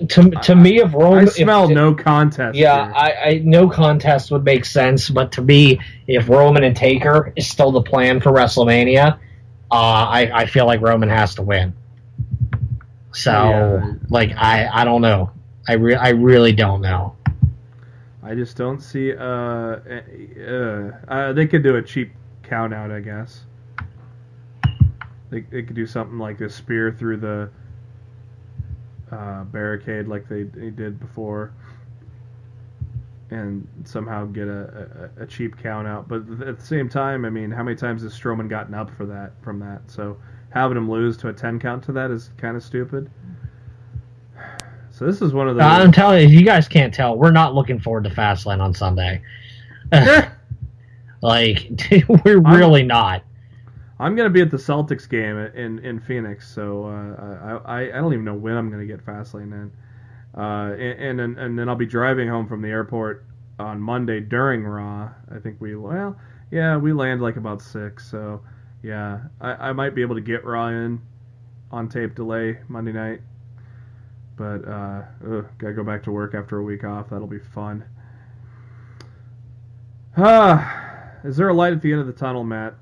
To me, if Roman, I smell no contest. Yeah, I no contest would make sense, but to me, if Roman and Taker is still the plan for WrestleMania, I feel like Roman has to win. So, I don't know. I really don't know. I just don't see. They could do a cheap count out, I guess. They could do something like a spear through the barricade like they did before, and somehow get a cheap count out. But at the same time, I mean, how many times has Strowman gotten up from that? So having him lose to a 10 count to that is kind of stupid. So this is one of those. I'm telling you, if you guys can't tell, we're not looking forward to Fastlane on Sunday. We're really not. I'm going to be at the Celtics game in Phoenix, so I don't even know when I'm going to get Fastlane in. And then I'll be driving home from the airport on Monday during Raw. I think we land like about 6, so yeah, I might be able to get Raw in on tape delay Monday night. But gotta go back to work after a week off. That'll be fun. Is there a light at the end of the tunnel, Matt?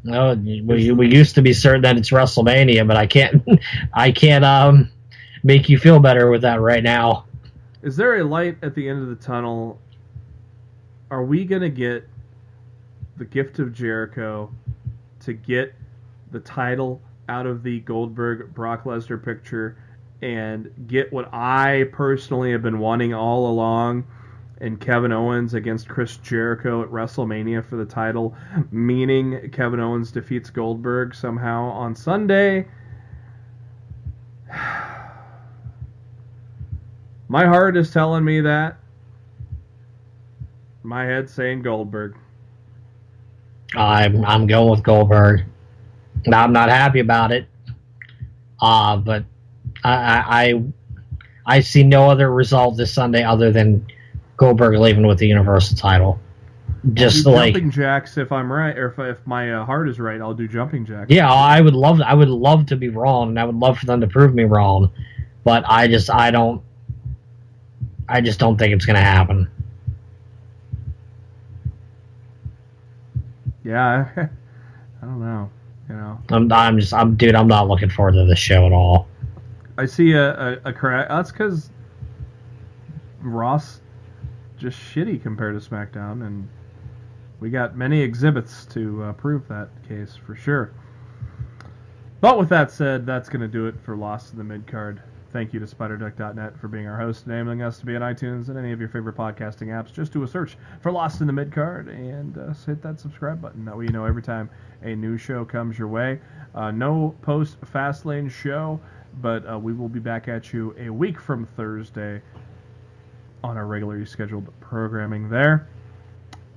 No, we used to be certain that it's WrestleMania, but I can't make you feel better with that right now. Is there a light at the end of the tunnel? Are we gonna get the gift of Jericho to get the title out of the Goldberg Brock Lesnar picture and get what I personally have been wanting all along, and Kevin Owens against Chris Jericho at WrestleMania for the title, meaning Kevin Owens defeats Goldberg somehow on Sunday? My heart is telling me that. My head's saying Goldberg. I'm going with Goldberg. I'm not happy about it. But I see no other result this Sunday other than Goldberg leaving with the Universal title. Just like jumping jacks, if I'm right, or if my heart is right, I'll do jumping jacks. Yeah, I would love to be wrong, and I would love for them to prove me wrong, but I just don't think it's going to happen. Yeah, I don't know. You know, I'm not looking forward to this show at all. I see a correct. That's because Ross just shitty compared to SmackDown, and we got many exhibits to prove that case for sure. But with that said, that's going to do it for Lost in the Midcard. Thank you to SpiderDuck.net for being our host, enabling us to be on iTunes and any of your favorite podcasting apps. Just do a search for Lost in the Midcard and hit that subscribe button. That way you know every time a new show comes your way. No post-Fastlane show, but we will be back at you a week from Thursday on our regularly scheduled programming there.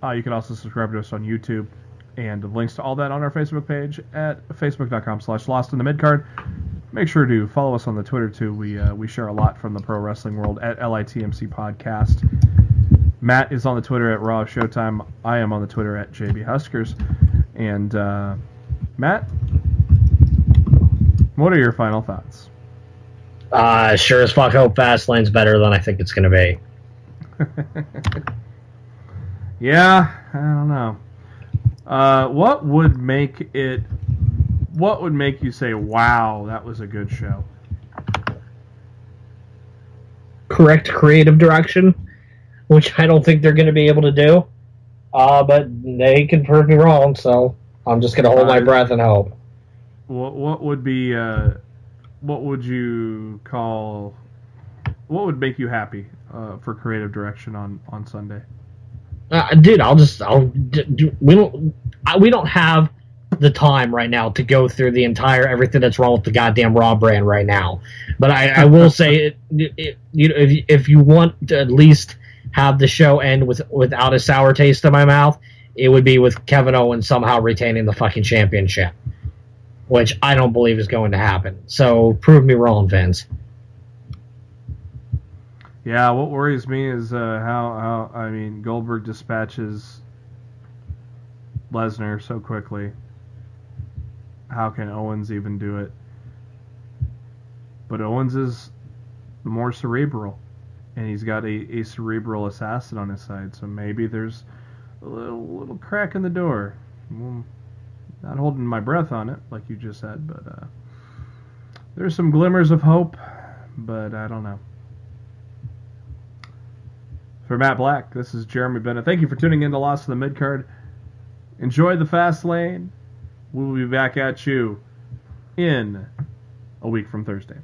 You can also subscribe to us on YouTube, and links to all that on our Facebook page at facebook.com/lostinthemidcard. Make sure to follow us on the Twitter too. We share a lot from the pro wrestling world at LITMC Podcast. Matt is on the Twitter at Raw Showtime. I am on the Twitter at JB Huskers. And Matt, what are your final thoughts? Sure as fuck hope Fastlane's better than I think it's going to be. Yeah, I don't know. What would make you say, wow, that was a good show? Correct creative direction, which I don't think they're going to be able to do. But they can prove me wrong, so I'm just going to hold my breath and hope. What would be, what would you call, what would make you happy for creative direction on Sunday? Dude, we don't have the time right now to go through the entire everything that's wrong with the goddamn Raw brand right now. But I will say, if you want to at least have the show end without a sour taste in my mouth, it would be with Kevin Owens somehow retaining the fucking championship, which I don't believe is going to happen. So prove me wrong, Vince. Yeah, what worries me is how Goldberg dispatches Lesnar so quickly. How can Owens even do it? But Owens is more cerebral, and he's got a cerebral assassin on his side, so maybe there's a little crack in the door. Well, not holding my breath on it, like you just said, but there's some glimmers of hope, but I don't know. For Matt Black, this is Jeremy Bennett. Thank you for tuning in to Lost in the Midcard. Enjoy the fast lane. We will be back at you in a week from Thursday.